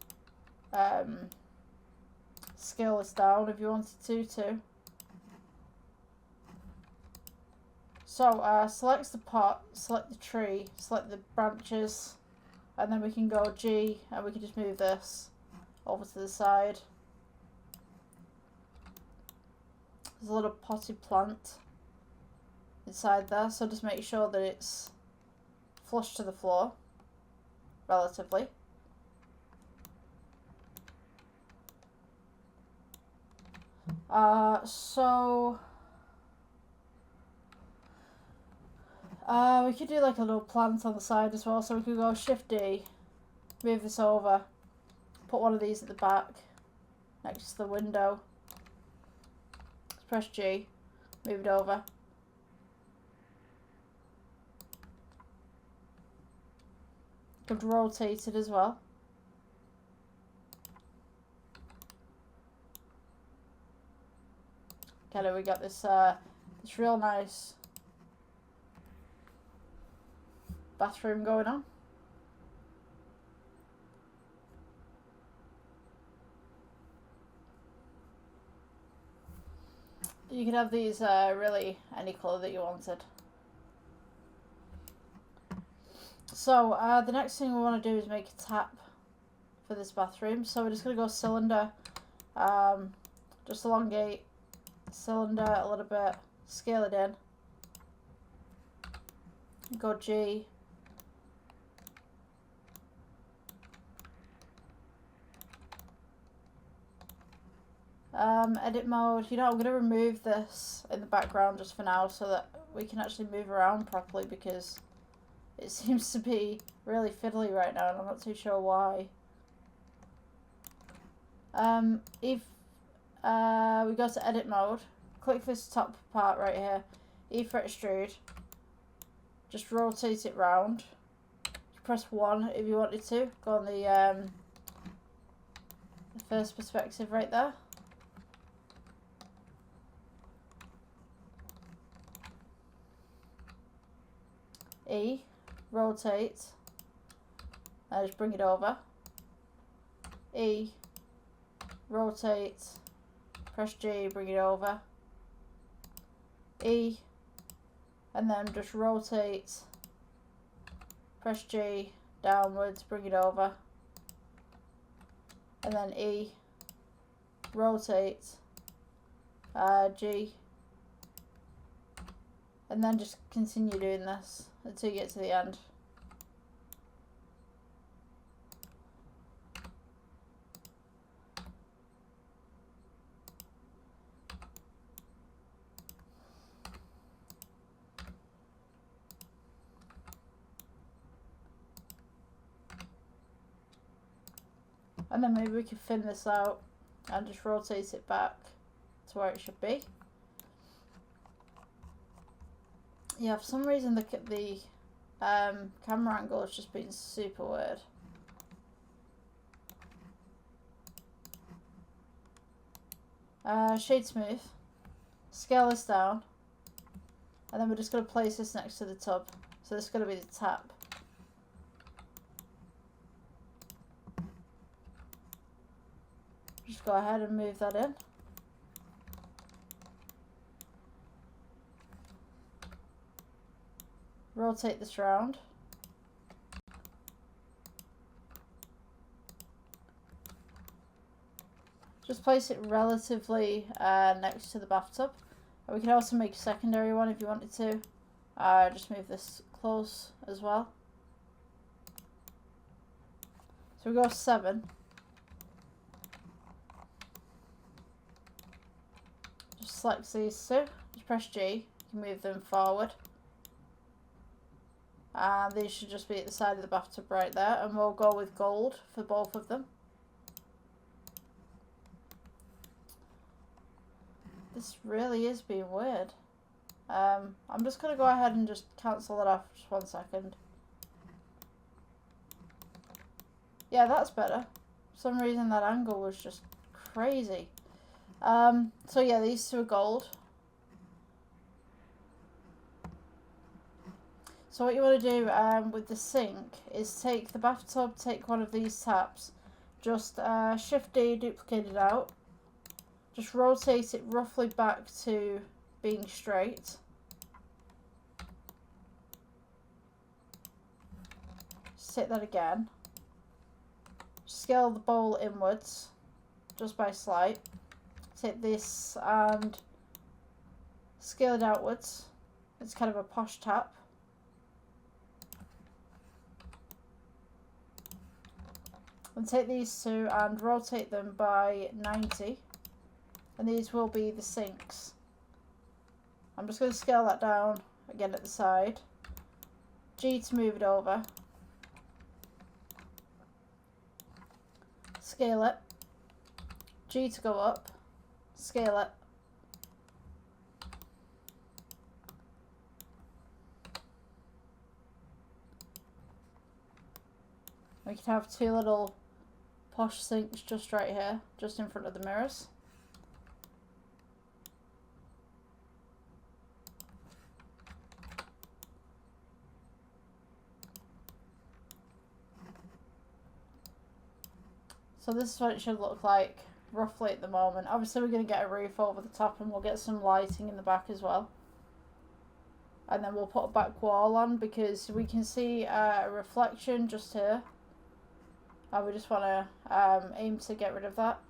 scale this down if you wanted to too. So select the pot, select the tree, select the branches, and then we can go G and we can just move this over to the side. There's a little potted plant inside there, so just make sure that it's flush to the floor, relatively. We could do like a little plant on the side as well, so we could go Shift D, move this over, put one of these at the back next to the window. Press G, move it over. Could rotate it as well. Okay, we got this this real nice bathroom going on. You could have these really any colour that you wanted. So the next thing we want to do is make a tap for this bathroom. So we're just going to go cylinder, just elongate cylinder a little bit, scale it in, go G, Edit mode. You know, I'm going to remove this in the background just for now so that we can actually move around properly, because it seems to be really fiddly right now and I'm not too sure why. If we go to edit mode, click this top part right here, E for extrude, just rotate it round. You press 1 if you wanted to, go on the first perspective right there. E, rotate, and just bring it over. E, rotate, press G, bring it over. E, and then just rotate, press G, downwards, bring it over. And then E, rotate, G, and then just continue doing this until you get to the end. And then maybe we can thin this out and just rotate it back to where it should be. Yeah, for some reason the camera angle has just been super weird. Shade smooth. Scale this down. And then we're just going to place this next to the tub. So this is going to be the tap. Just go ahead and move that in. Rotate this round. Just place it relatively next to the bathtub. And we can also make a secondary one if you wanted to. Just move this close as well. So we go 7. Just select these two. Just press G. You can move them forward. And these should just be at the side of the bathtub right there. And we'll go with gold for both of them. This really is being weird. I'm just going to go ahead and just cancel it off. Just 1 second. Yeah, that's better. For some reason that angle was just crazy. So yeah, these two are gold. So what you want to do with the sink is take the bathtub, take one of these taps, just Shift D, duplicate it out, just rotate it roughly back to being straight. Just hit that again. Scale the bowl inwards, just by slight. Take this and scale it outwards. It's kind of a posh tap. And take these two and rotate them by 90. And these will be the sinks. I'm just going to scale that down again at the side. G to move it over. Scale it. G to go up. Scale it. We can have two little posh sinks just right here, just in front of the mirrors. So this is what it should look like roughly at the moment. Obviously we're going to get a roof over the top and we'll get some lighting in the back as well. And then we'll put a back wall on because we can see a reflection just here. And we just want to aim to get rid of that.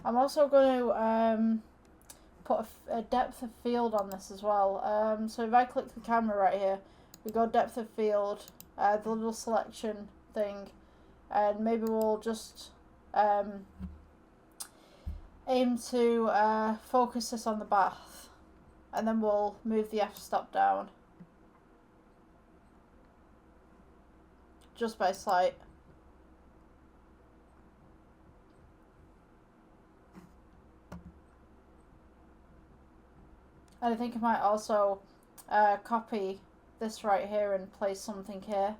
I'm also going to put a depth of field on this as well. So if I click the camera right here, we go depth of field, the little selection thing, and maybe we'll just aim to focus this on the bath, and then we'll move the f-stop down just by slight. And I think I might also copy this right here and place something here.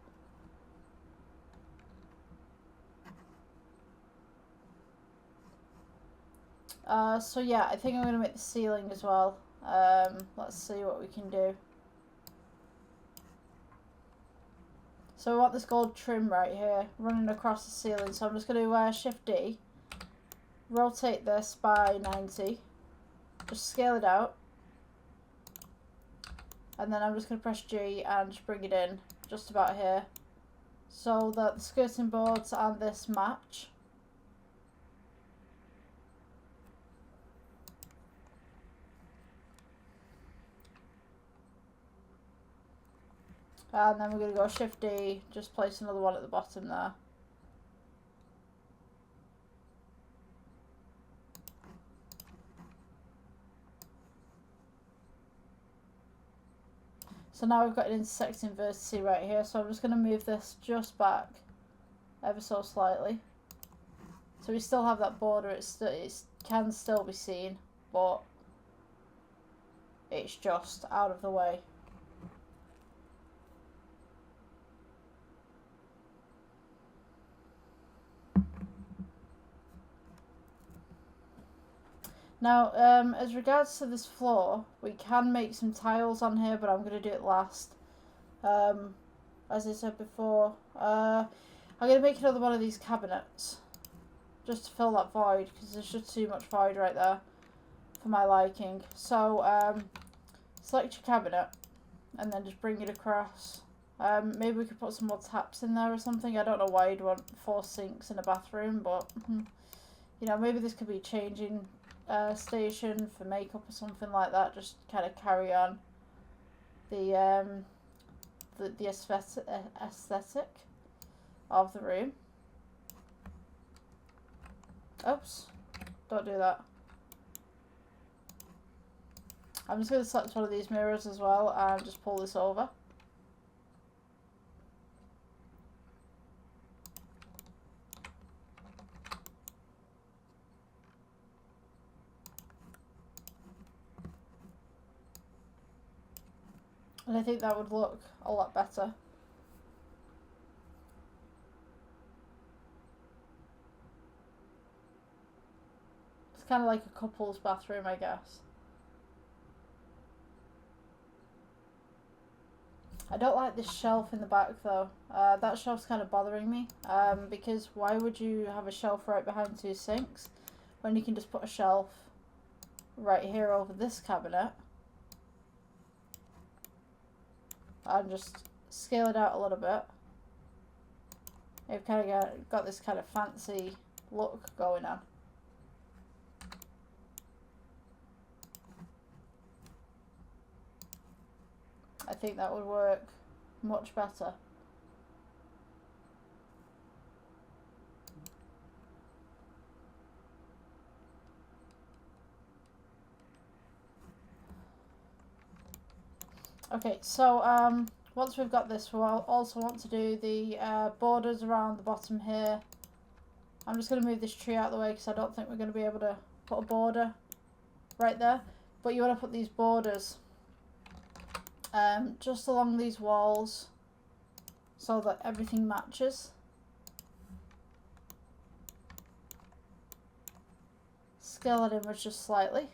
So yeah, I think I'm going to make the ceiling as well. Let's see what we can do. So we want this gold trim right here running across the ceiling. So I'm just going to Shift D, rotate this by 90, just scale it out. And then I'm just going to press G and just bring it in just about here so that the skirting boards and this match. And then we're going to go Shift D, just place another one at the bottom there. So now we've got an intersecting vertice right here, so I'm just going to move this just back ever so slightly. So we still have that border, it can still be seen, but it's just out of the way. Now, as regards to this floor, we can make some tiles on here, but I'm going to do it last. As I said before, I'm going to make another one of these cabinets, just to fill that void, because there's just too much void right there for my liking. So, select your cabinet, and then just bring it across. Maybe we could put some more taps in there or something. I don't know why you'd want 4 sinks in a bathroom, but, you know, maybe this could be changing station for makeup or something like that. Just kind of carry on the aesthetic of the room. Oops, don't do that. I'm just going to select one of these mirrors as well and just pull this over. And I think that would look a lot better. It's kind of like a couple's bathroom, I guess. I don't like this shelf in the back though. That shelf's kind of bothering me. Because why would you have a shelf right behind 2 sinks when you can just put a shelf right here over this cabinet? And just scale it out a little bit. You've kind of got this kind of fancy look going on. I think that would work much better. Okay, so once we've got this, we'll also want to do the borders around the bottom here. I'm just going to move this tree out of the way because I don't think we're going to be able to put a border right there. But you want to put these borders just along these walls so that everything matches. Scale it inwards just slightly.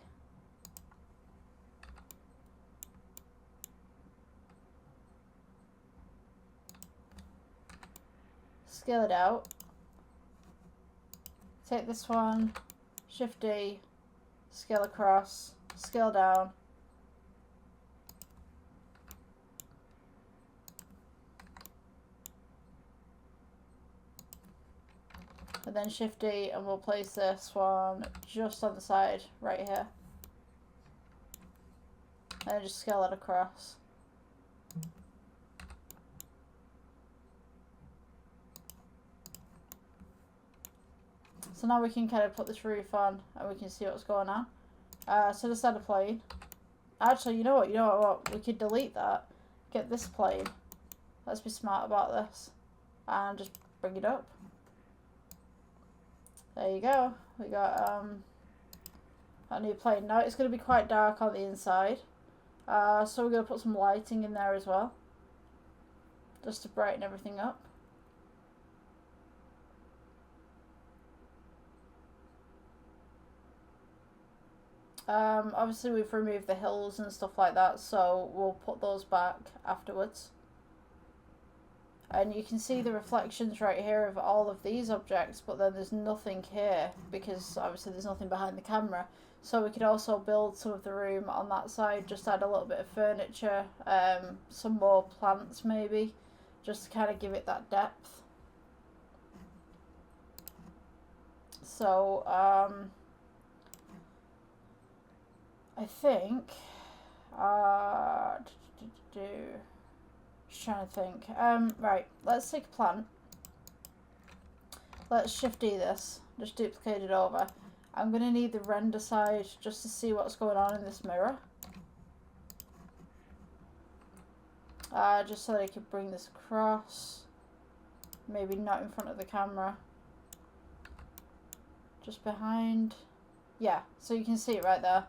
Scale it out. Take this one, Shift D, scale across, scale down. And then Shift D and we'll place this one just on the side right here. And just scale it across. So now we can kind of put this roof on and we can see what's going on. So just add a plane. Actually, you know what? We could delete that. Get this plane. Let's be smart about this. And just bring it up. There you go. We got a new plane. Now it's going to be quite dark on the inside. So we're going to put some lighting in there as well. Just to brighten everything up. Obviously we've removed the hills and stuff like that, so we'll put those back afterwards. And you can see the reflections right here of all of these objects, but then there's nothing here because obviously there's nothing behind the camera. So we could also build some of the room on that side, just add a little bit of furniture, some more plants maybe, just to kind of give it that depth. So I think, just trying to think. Right, let's take a plant. Let's Shift D this, just duplicate it over. I'm going to need the render side just to see what's going on in this mirror. Just so that I could bring this across. Maybe not in front of the camera. Just behind. Yeah, so you can see it right there.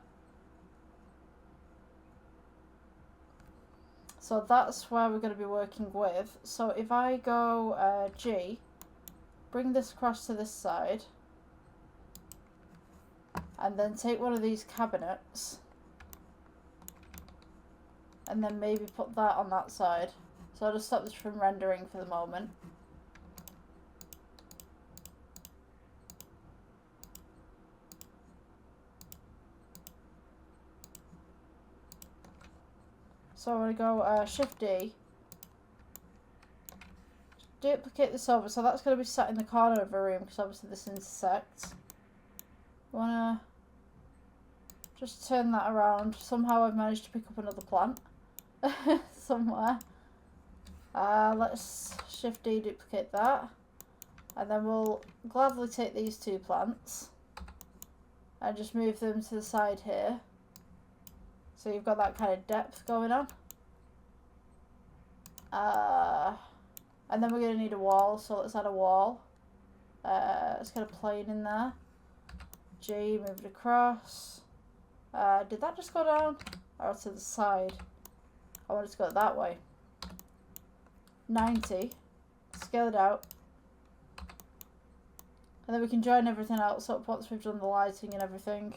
So that's where we're going to be working with. So if I go G, bring this across to this side, and then take one of these cabinets, and then maybe put that on that side. So I'll just stop this from rendering for the moment. So I'm going to go Shift D, duplicate this over, so that's going to be sat in the corner of a room because obviously this intersects. Want to just turn that around. Somehow I've managed to pick up another plant somewhere. Let's Shift D, duplicate that, and then we'll gladly take these two plants and just move them to the side here. So you've got that kind of depth going on. And then we're going to need a wall, so let's add a wall. Let's get a plane in there. G, move it across. Did that just go down? Or to the side? I want it to go that way. 90. Scale it out. And then we can join everything else up once we've done the lighting and everything.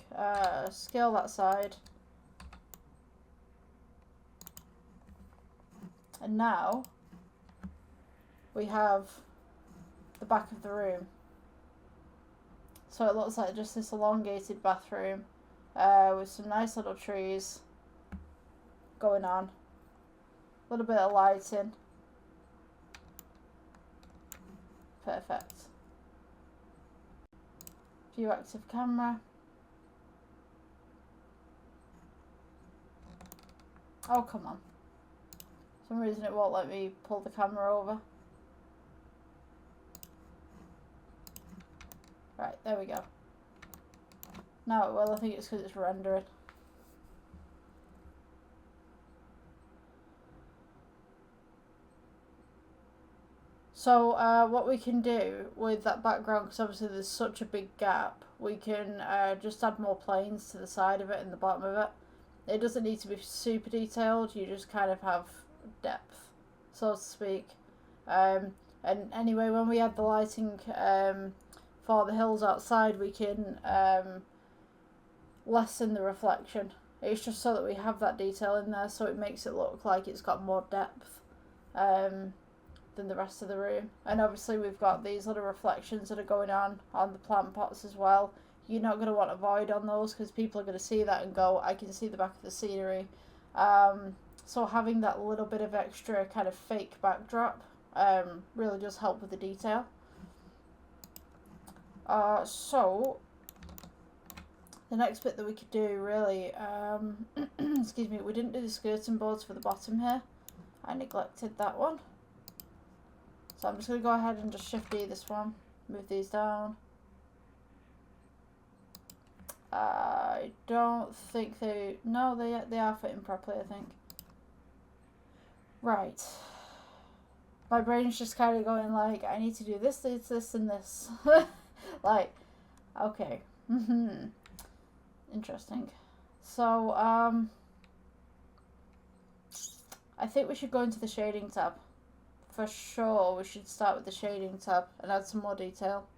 Scale that side. And now we have the back of the room. So it looks like just this elongated bathroom with some nice little trees going on. A little bit of lighting. Perfect. View active camera. Oh, come on. For some reason it won't let me pull the camera over. Right, there we go. Now, well, I think it's because it's rendering. So, what we can do with that background, because obviously there's such a big gap, we can just add more planes to the side of it and the bottom of it. It doesn't need to be super detailed, you just kind of have depth, so to speak. And anyway, when we add the lighting for the hills outside, we can lessen the reflection. It's just so that we have that detail in there, so it makes it look like it's got more depth than the rest of the room. And obviously we've got these little reflections that are going on the plant pots as well. You're not going to want a void on those because people are going to see that and go, I can see the back of the scenery. So having that little bit of extra kind of fake backdrop really does help with the detail. So the next bit that we could do really, excuse me, we didn't do the skirting boards for the bottom here. I neglected that one. So I'm just going to go ahead and just Shift D this one, move these down. I don't think they... No, they are fitting properly, I think. Right. My brain's just kind of going like, I need to do this, this, and this. Like, okay. Interesting. So, I think we should go into the shading tab. For sure, we should start with the shading tab and add some more detail.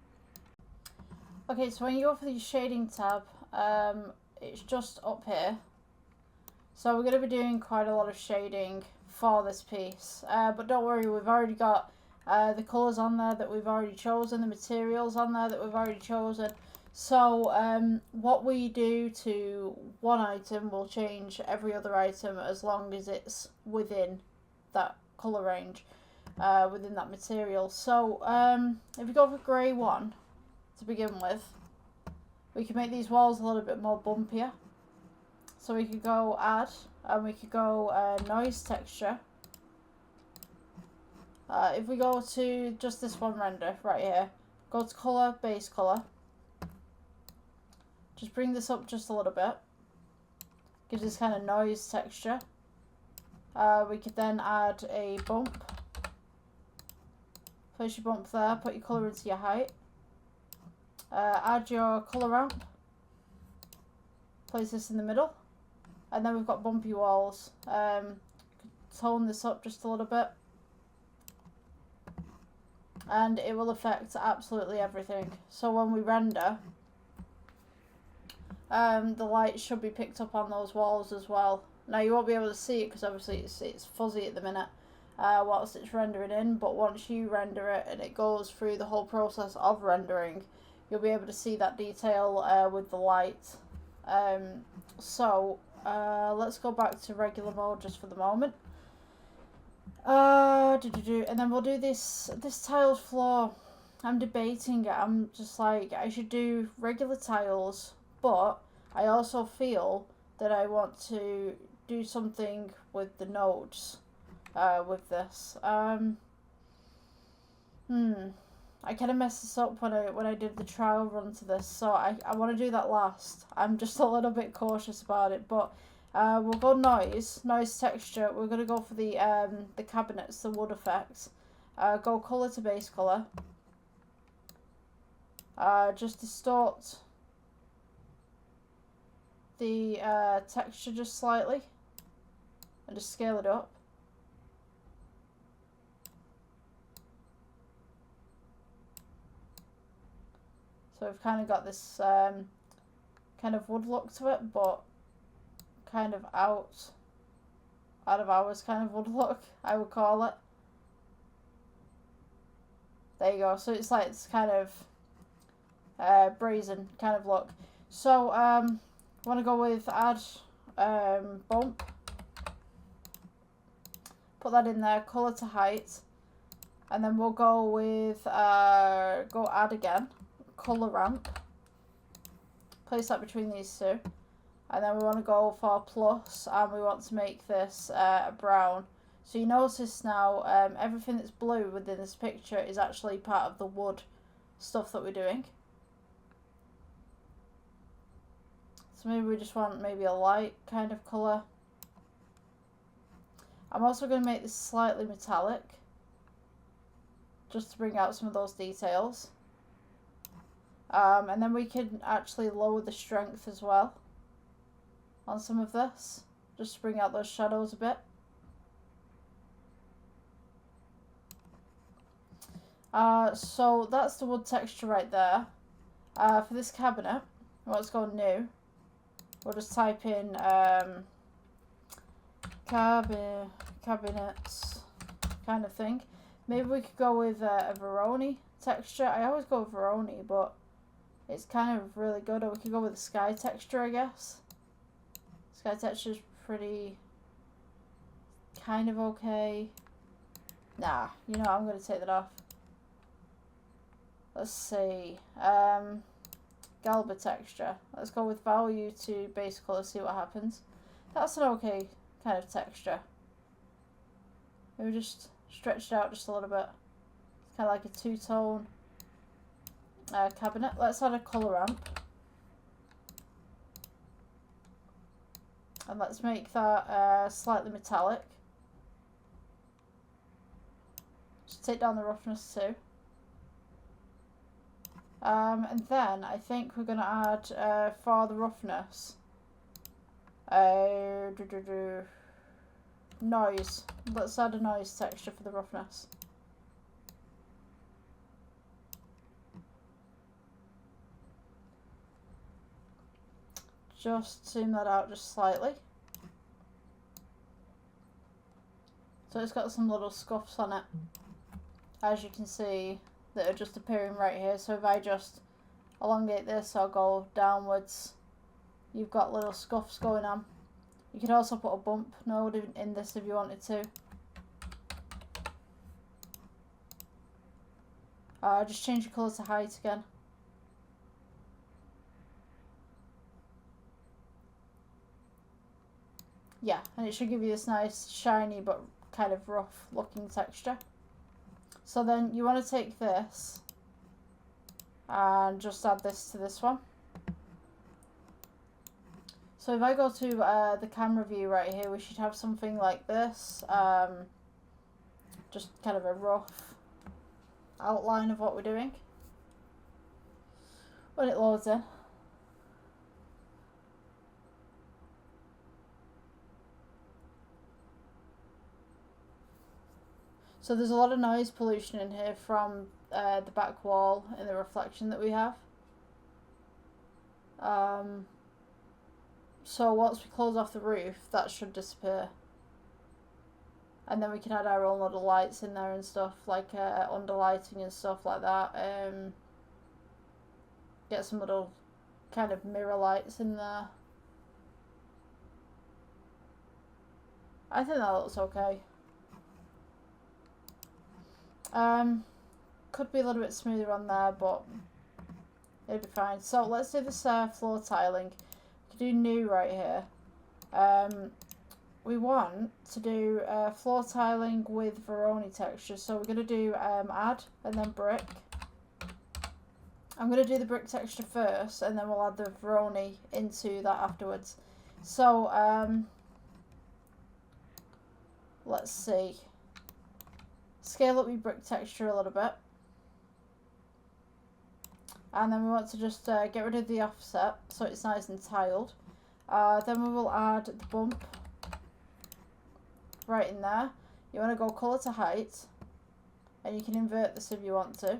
Okay, so when you go for the shading tab, it's just up here. So we're going to be doing quite a lot of shading for this piece. But don't worry, we've already got the colours on there that we've already chosen, the materials on there that we've already chosen. So what we do to one item will change every other item as long as it's within that colour range, within that material. So if we go for grey 1 to begin with, we can make these walls a little bit more bumpier. So we could go add, and we could go noise texture. If we go to just this one render right here, go to colour, base colour. Just bring this up just a little bit. Gives this kind of noise texture. We could then add a bump. Place your bump there, put your colour into your height. Add your colour ramp. Place this in the middle. And then we've got bumpy walls. Tone this up just a little bit. And it will affect absolutely everything. So when we render, the light should be picked up on those walls as well. Now you won't be able to see it because obviously it's fuzzy at the minute whilst it's rendering in. But once you render it and it goes through the whole process of rendering, you'll be able to see that detail with the light. Let's go back to regular mode just for the moment. And then we'll do this tiled floor. I'm debating it. I'm just like, I should do regular tiles, but I also feel that I want to do something with the nodes with this. I kind of messed this up when I did the trial run to this, so I want to do that last. I'm just a little bit cautious about it, but we'll go noise texture. We're going to go for the cabinets, the wood effects. Go colour to base colour. Just distort the texture just slightly and just scale it up. So we've kind of got this kind of wood look to it, but kind of out of hours kind of wood look, I would call it. There you go. So it's like this kind of brazen kind of look. So want to go with add bump. Put that in there. Color to height, and then we'll go with go add again. Color ramp. Place that between these two. And then we want to go for plus, and we want to make this brown. So you notice now everything that's blue within this picture is actually part of the wood stuff that we're doing. So maybe we just want maybe a light kind of colour. I'm also going to make this slightly metallic, just to bring out some of those details. And then we can actually lower the strength as well on some of this, just to bring out those shadows a bit. So that's the wood texture right there. For this cabinet, let's go new. We'll just type in cabinets kind of thing. Maybe we could go with a Veroni texture. I always go with Veroni, but it's kind of really good. Or we could go with a sky texture, I guess. Sky texture is pretty kind of okay. Nah, you know, I'm going to take that off. Let's see. Galba texture. Let's go with value to base color, see what happens. That's an okay kind of texture. Maybe just stretch it out just a little bit. It's kind of like a two-tone cabinet. Let's add a color ramp. And let's make that slightly metallic. Just take down the roughness too. And then I think we're going to add, for the roughness, noise. Let's add a noise texture for the roughness. Just zoom that out just slightly. So it's got some little scuffs on it, as you can see, that are just appearing right here. So if I just elongate this or go downwards, you've got little scuffs going on. You could also put a bump node in this if you wanted to. Just change the colour to height again. Yeah, and it should give you this nice shiny but kind of rough looking texture. So then you want to take this and just add this to this one. So if I go to the camera view right here, we should have something like this. Just kind of a rough outline of what we're doing when it loads in. So there's a lot of noise pollution in here from the back wall and the reflection that we have. So once we close off the roof, that should disappear. And then we can add our own little lights in there and stuff, like underlighting and stuff like that. Get some little kind of mirror lights in there. I think that looks okay. Could be a little bit smoother on there, but it'll be fine. So let's do this floor tiling. We can do new right here. We want to do floor tiling with Veroni texture. So we're going to do add and then brick. I'm going to do the brick texture first and then we'll add the Veroni into that afterwards. So let's see. Scale up your brick texture a little bit. And then we want to just get rid of the offset so it's nice and tiled. Then we will add the bump right in there. You want to go colour to height. And you can invert this if you want to.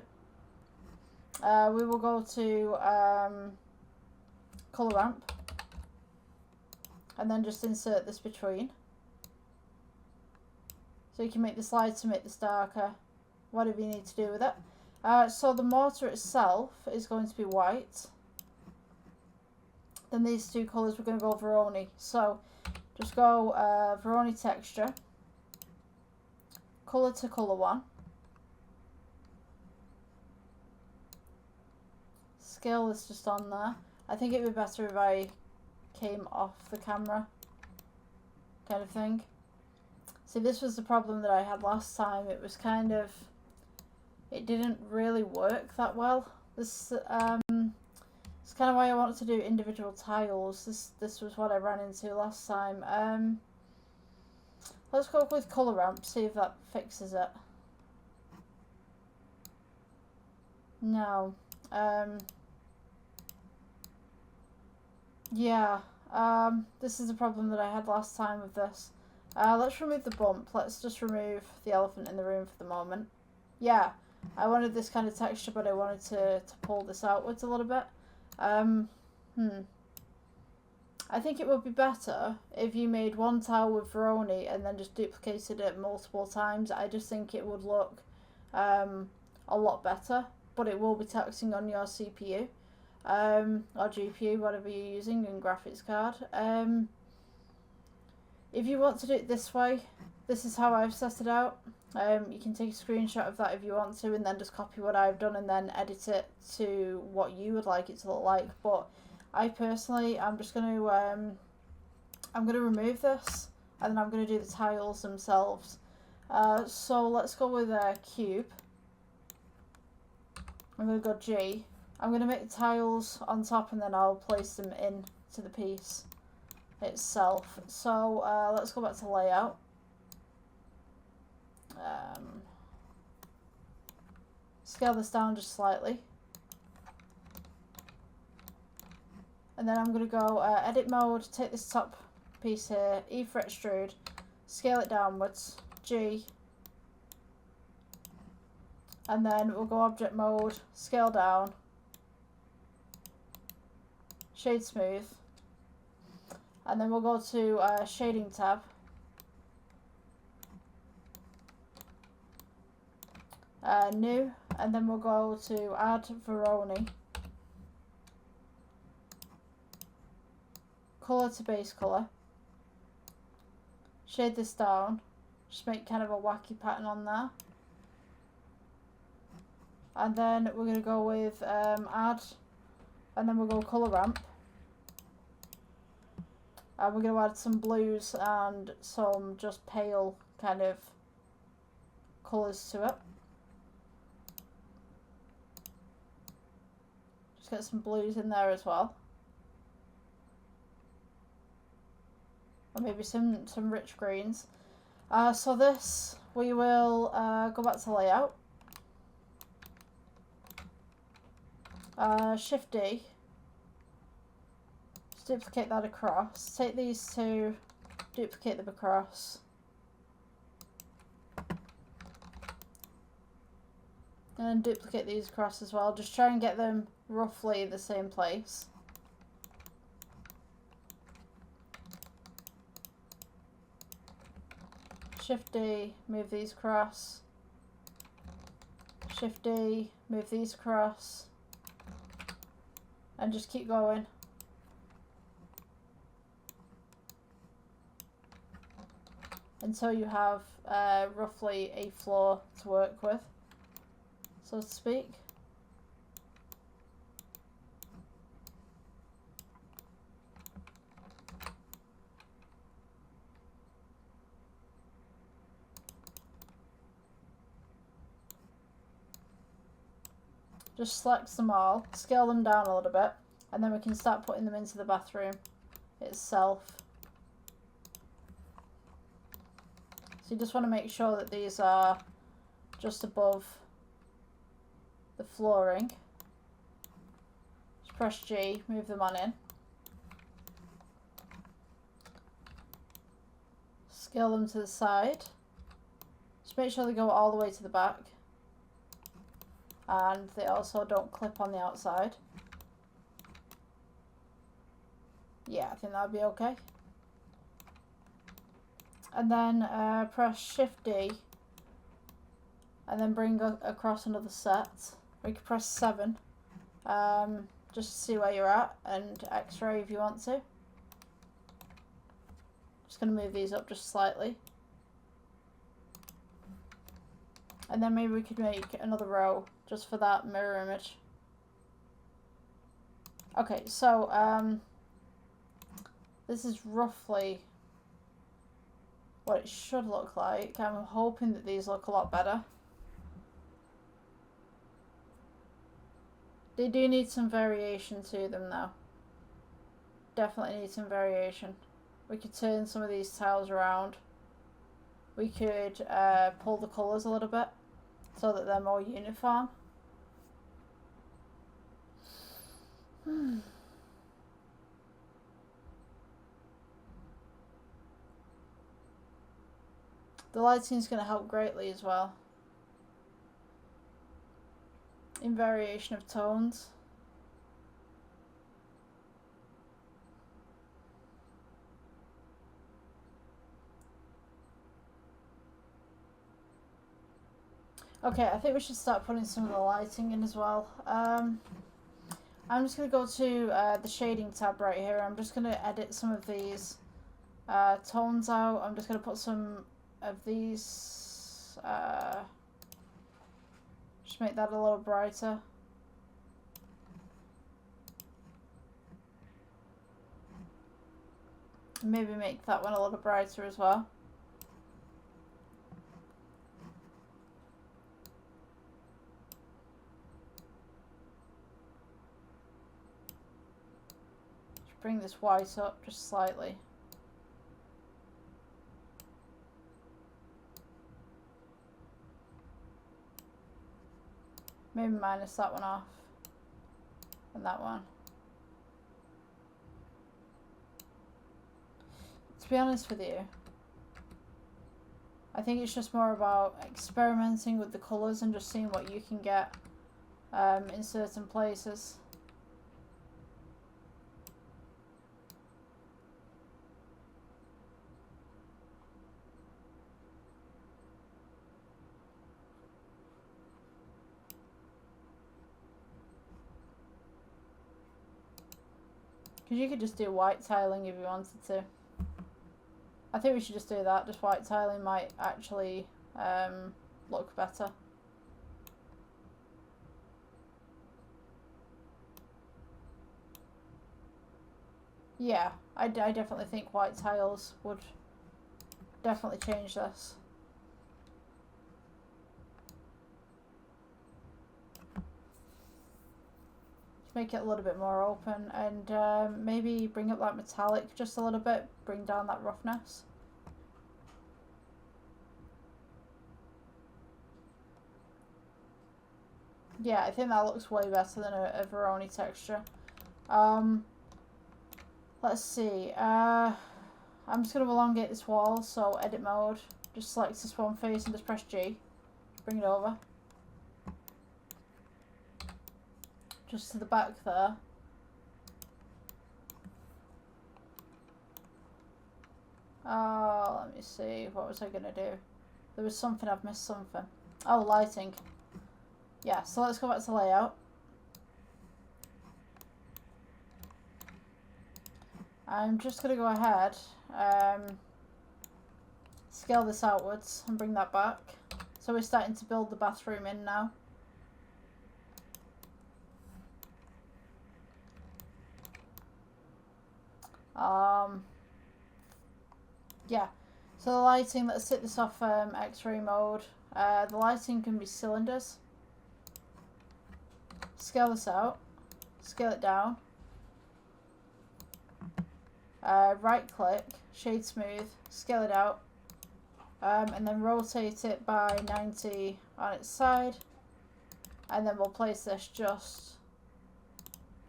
We will go to colour ramp. And then just insert this between. So you can make this lighter, make this darker, whatever you need to do with it. So the mortar itself is going to be white. Then these two colours we're going to go Veroni. So just go Veroni texture, colour to colour one. Scale this just on there. I think it would be better if I came off the camera, kind of thing. See, this was the problem that I had last time. It was kind of, it didn't really work that well. This it's kind of why I wanted to do individual tiles. This was what I ran into last time. Let's go with colour ramp, see if that fixes it. No. Yeah. This is the problem that I had last time with this. Let's remove the bump. Let's just remove the elephant in the room for the moment. Yeah, I wanted this kind of texture, but I wanted to pull this outwards a little bit. I think it would be better if you made one tile with Veroni and then just duplicated it multiple times. I just think it would look a lot better, but it will be taxing on your CPU or GPU, whatever you're using, and graphics card. If you want to do it this way, this is how I've set it out. You can take a screenshot of that if you want to and then just copy what I've done and then edit it to what you would like it to look like. But I personally, I'm just going to, I'm going to remove this and then I'm going to do the tiles themselves. So let's go with a cube. I'm going to go G. I'm going to make the tiles on top and then I'll place them in to the piece. itself. So let's go back to layout. Scale this down just slightly. And then I'm going to go edit mode, take this top piece here, E for extrude, scale it downwards, G, and then we'll go object mode, scale down, shade smooth, and then we'll go to shading tab, new, and then we'll go to add Veroni, color to base color, shade this down, just make kind of a wacky pattern on there, and then we're going to go with add, and then we'll go color ramp, and we're going to add some blues and some just pale kind of colours to it. Just get some blues in there as well. Or maybe some rich greens. So this, we will go back to layout. Shift D. Just duplicate that across. Take these two, duplicate them across. And then duplicate these across as well. Just try and get them roughly the same place. Shift D, move these across. Shift D, move these across. And just keep going. Until you have roughly a floor to work with, so to speak. Just select them all, scale them down a little bit, and then we can start putting them into the bathroom itself. So you just want to make sure that these are just above the flooring. Just press G, move them on in. Scale them to the side. Just make sure they go all the way to the back. And they also don't clip on the outside. Yeah, I think that would be okay. And then press Shift D and then bring across another set. We can press 7 just to see where you're at, and X-ray if you want to. Just going to move these up just slightly. And then maybe we could make another row just for that mirror image. Okay, so this is roughly what it should look like. I'm hoping that these look a lot better. They do need some variation to them though. Definitely need some variation. We could turn some of these tiles around. We could pull the colours a little bit so that they're more uniform. The lighting is going to help greatly as well in variation of tones. Okay, I think we should start putting some of the lighting in as well. I'm just going to go to the shading tab right here. I'm just going to edit some of these tones out. I'm just going to put some of these, just make that a little brighter. Maybe make that one a little brighter as well. Just bring this white up just slightly. Maybe minus that one off. And that one. To be honest with you, I think it's just more about experimenting with the colours and just seeing what you can get in certain places. Because you could just do white tiling if you wanted to. I think we should just do that. Just white tiling might actually look better. Yeah, I definitely think white tiles would definitely change this. Make it a little bit more open and maybe bring up that metallic just a little bit, bring down that roughness. Yeah, I think that looks way better than a Veroni texture. Let's see, I'm just going to elongate this wall, so edit mode, just select this one face and just press G, bring it over. Just to the back there. Oh, let me see. What was I going to do? There was something. I've missed something. Oh, lighting. Yeah, so let's go back to layout. I'm just going to go ahead, scale this outwards and bring that back. So we're starting to build the bathroom in now. Yeah, so the lighting, let's take this off X-ray mode. The lighting can be cylinders. Scale this out, scale it down. Right click, shade smooth, scale it out. And then rotate it by 90 on its side. And then we'll place this just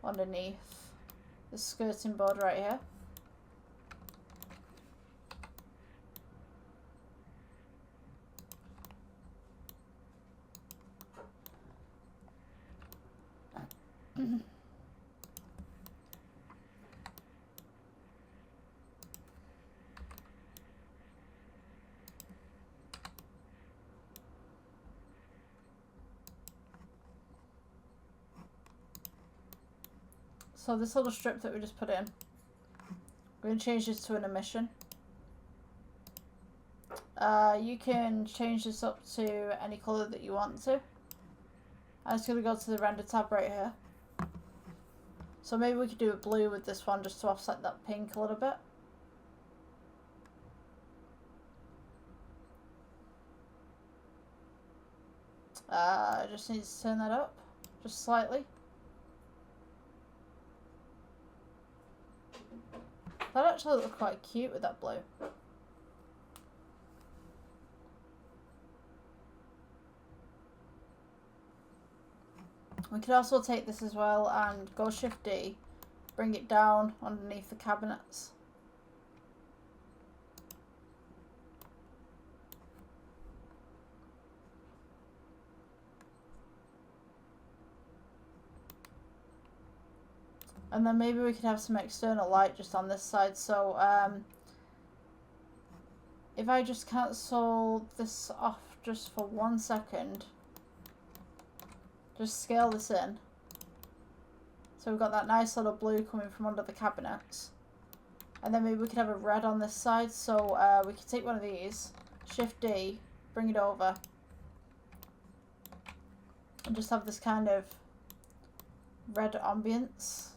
underneath the skirting board right here. So this little strip that we just put in, we're going to change this to an emission. You can change this up to any colour that you want to. I'm just going to go to the render tab right here. So maybe we could do a blue with this one just to offset that pink a little bit. I just need to turn that up just slightly. That actually looked quite cute with that blue. We could also take this as well and go Shift D, bring it down underneath the cabinets. And then maybe we could have some external light just on this side. So if I just cancel this off just for 1 second, just scale this in. So we've got that nice little blue coming from under the cabinets. And then maybe we could have a red on this side. So we could take one of these, Shift D, bring it over. And just have this kind of red ambience,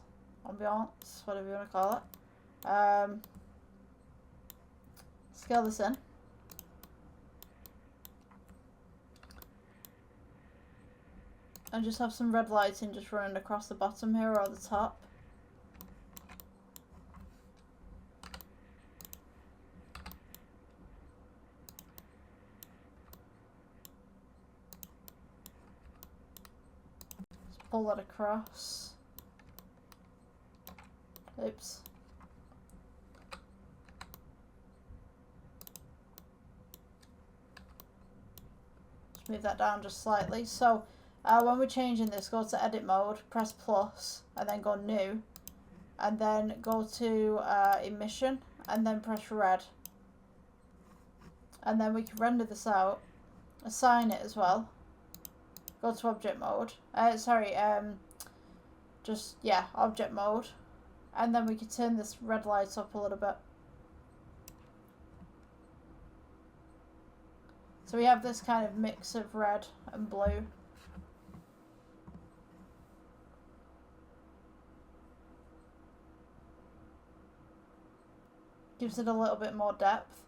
whatever you want to call it. Scale this in. And just have some red lighting just running across the bottom here or the top. pull that across. Oops. Just move that down just slightly. So when we're changing this, go to edit mode, press plus, and then go new, and then go to emission, and then press red. And then we can render this out, assign it as well. Go to object mode. Object mode. And then we can turn this red light up a little bit. So we have this kind of mix of red and blue. Gives it a little bit more depth.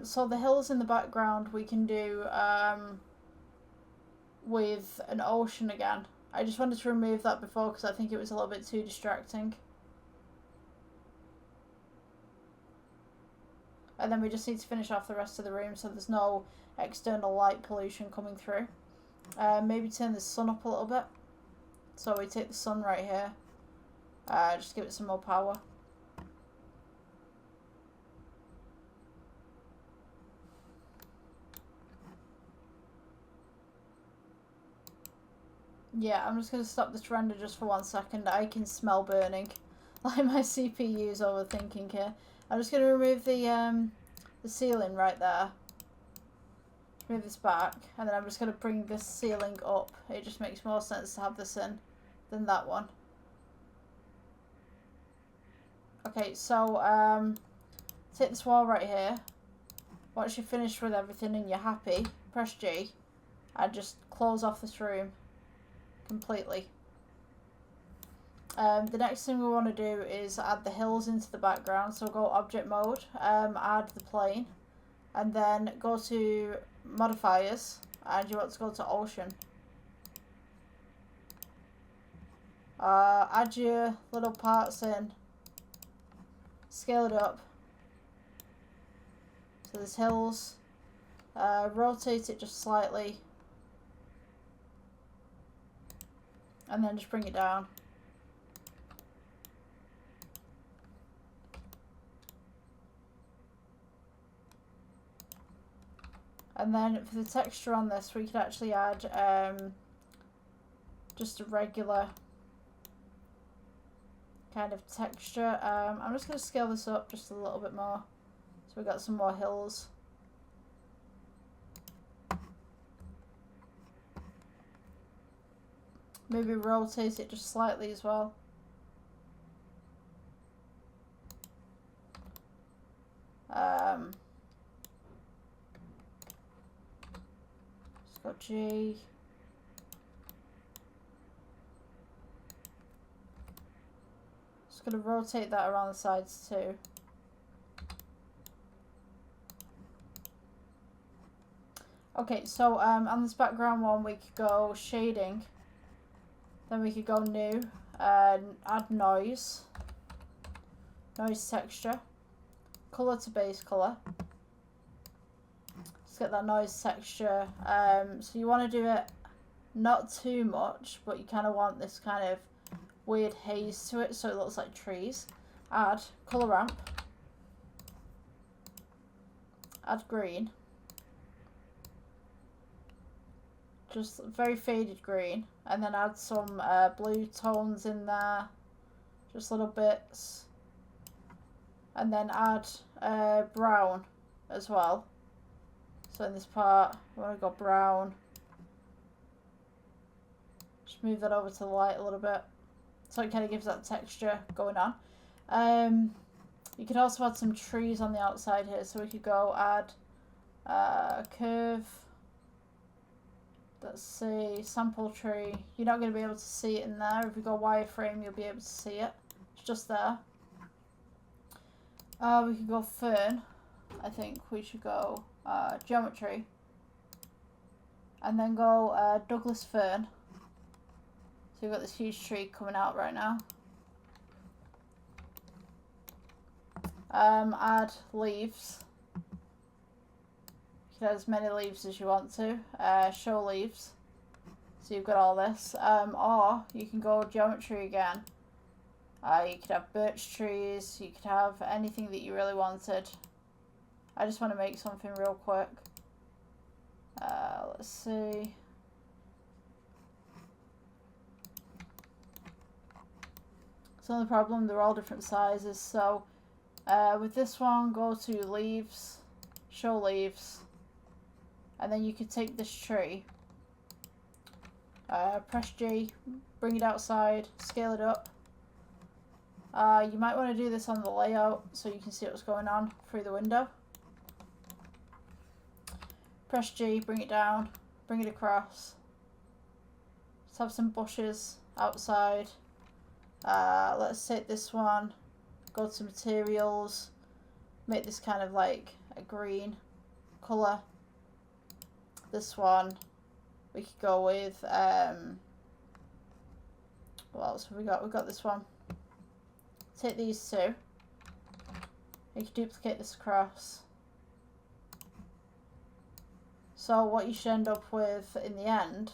So the hills in the background we can do with an ocean again. I just wanted to remove that before because I think it was a little bit too distracting. And then we just need to finish off the rest of the room so there's no external light pollution coming through. Maybe turn the sun up a little bit. So we take the sun right here. Just give it some more power. Yeah, I'm just going to stop this render just for 1 second. I can smell burning. Like my CPU's overthinking here. I'm just going to remove the ceiling right there. Move this back. And then I'm just going to bring this ceiling up. It just makes more sense to have this in than that one. Okay, so take this wall right here. Once you're finished with everything and you're happy, press G. And just close off this room completely. The next thing we want to do is add the hills into the background. So go object mode, add the plane, and then go to modifiers, and you want to go to ocean. Add your little parts in, scale it up. So there's hills, rotate it just slightly, and then just bring it down. And then for the texture on this, we could actually add just a regular kind of texture. I'm just going to scale this up just a little bit more. So we've got some more hills. Maybe rotate it just slightly as well. Just got G. Just going to rotate that around the sides too. Okay, so on this background one we could go shading. Then we could go new and add noise. Noise texture. Colour to base colour. Let's get that noise texture. So you want to do it not too much, but you kind of want this kind of weird haze to it so it looks like trees. Add colour ramp. Add green. Just very faded green, and then add some blue tones in there, just little bits, and then add brown as well. So in this part we want to go brown. Just move that over to the light a little bit so it kind of gives that texture going on. You could also add some trees on the outside here, so we could go add curve. Let's see, sample tree. You're not going to be able to see it in there. If you go wireframe, you'll be able to see it. It's just there. We could go fern. I think we should go geometry. And then go Douglas fern. So you've got this huge tree coming out right now. Add leaves. You can add as many leaves as you want to. Show leaves. So you've got all this. Or you can go geometry again. You could have birch trees. You could have anything that you really wanted. I just want to make something real quick. Let's see. So the problem, they're all different sizes. So with this one, go to leaves, show leaves, and then you could take this tree, press G, bring it outside, scale it up. You might want to do this on the layout so you can see what's going on through the window. Press G, bring it down, bring it across. Let's have some bushes outside. Let's take this one, go to materials, make this kind of like a green colour. This one we could go with, what else have we got? We've got this one. Take these two, you can duplicate this across. So what you should end up with in the end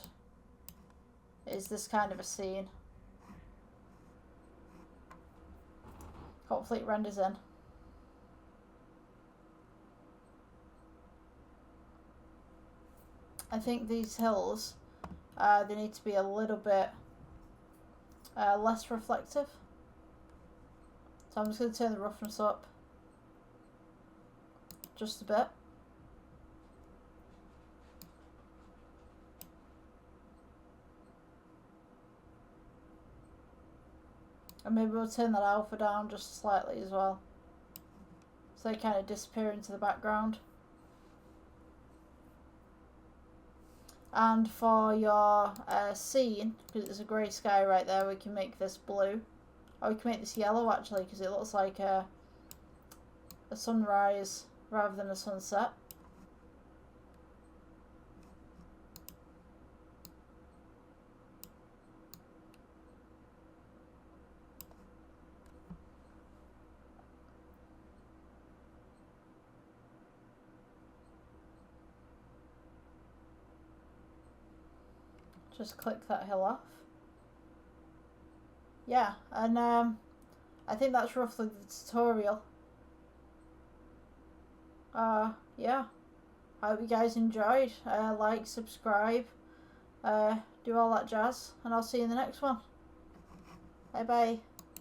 is this kind of a scene. Hopefully it renders in. I think these hills, they need to be a little bit less reflective. So I'm just going to turn the roughness up just a bit. And maybe we'll turn that alpha down just slightly as well, so they kind of disappear into the background. And for your scene, because it's a grey sky right there, we can make this blue. Or we can make this yellow actually, because it looks like a sunrise rather than a sunset. Just click that hill off. Yeah, and I think that's roughly the tutorial. Yeah, I hope you guys enjoyed. Like, subscribe, do all that jazz, and I'll see you in the next one. Bye bye.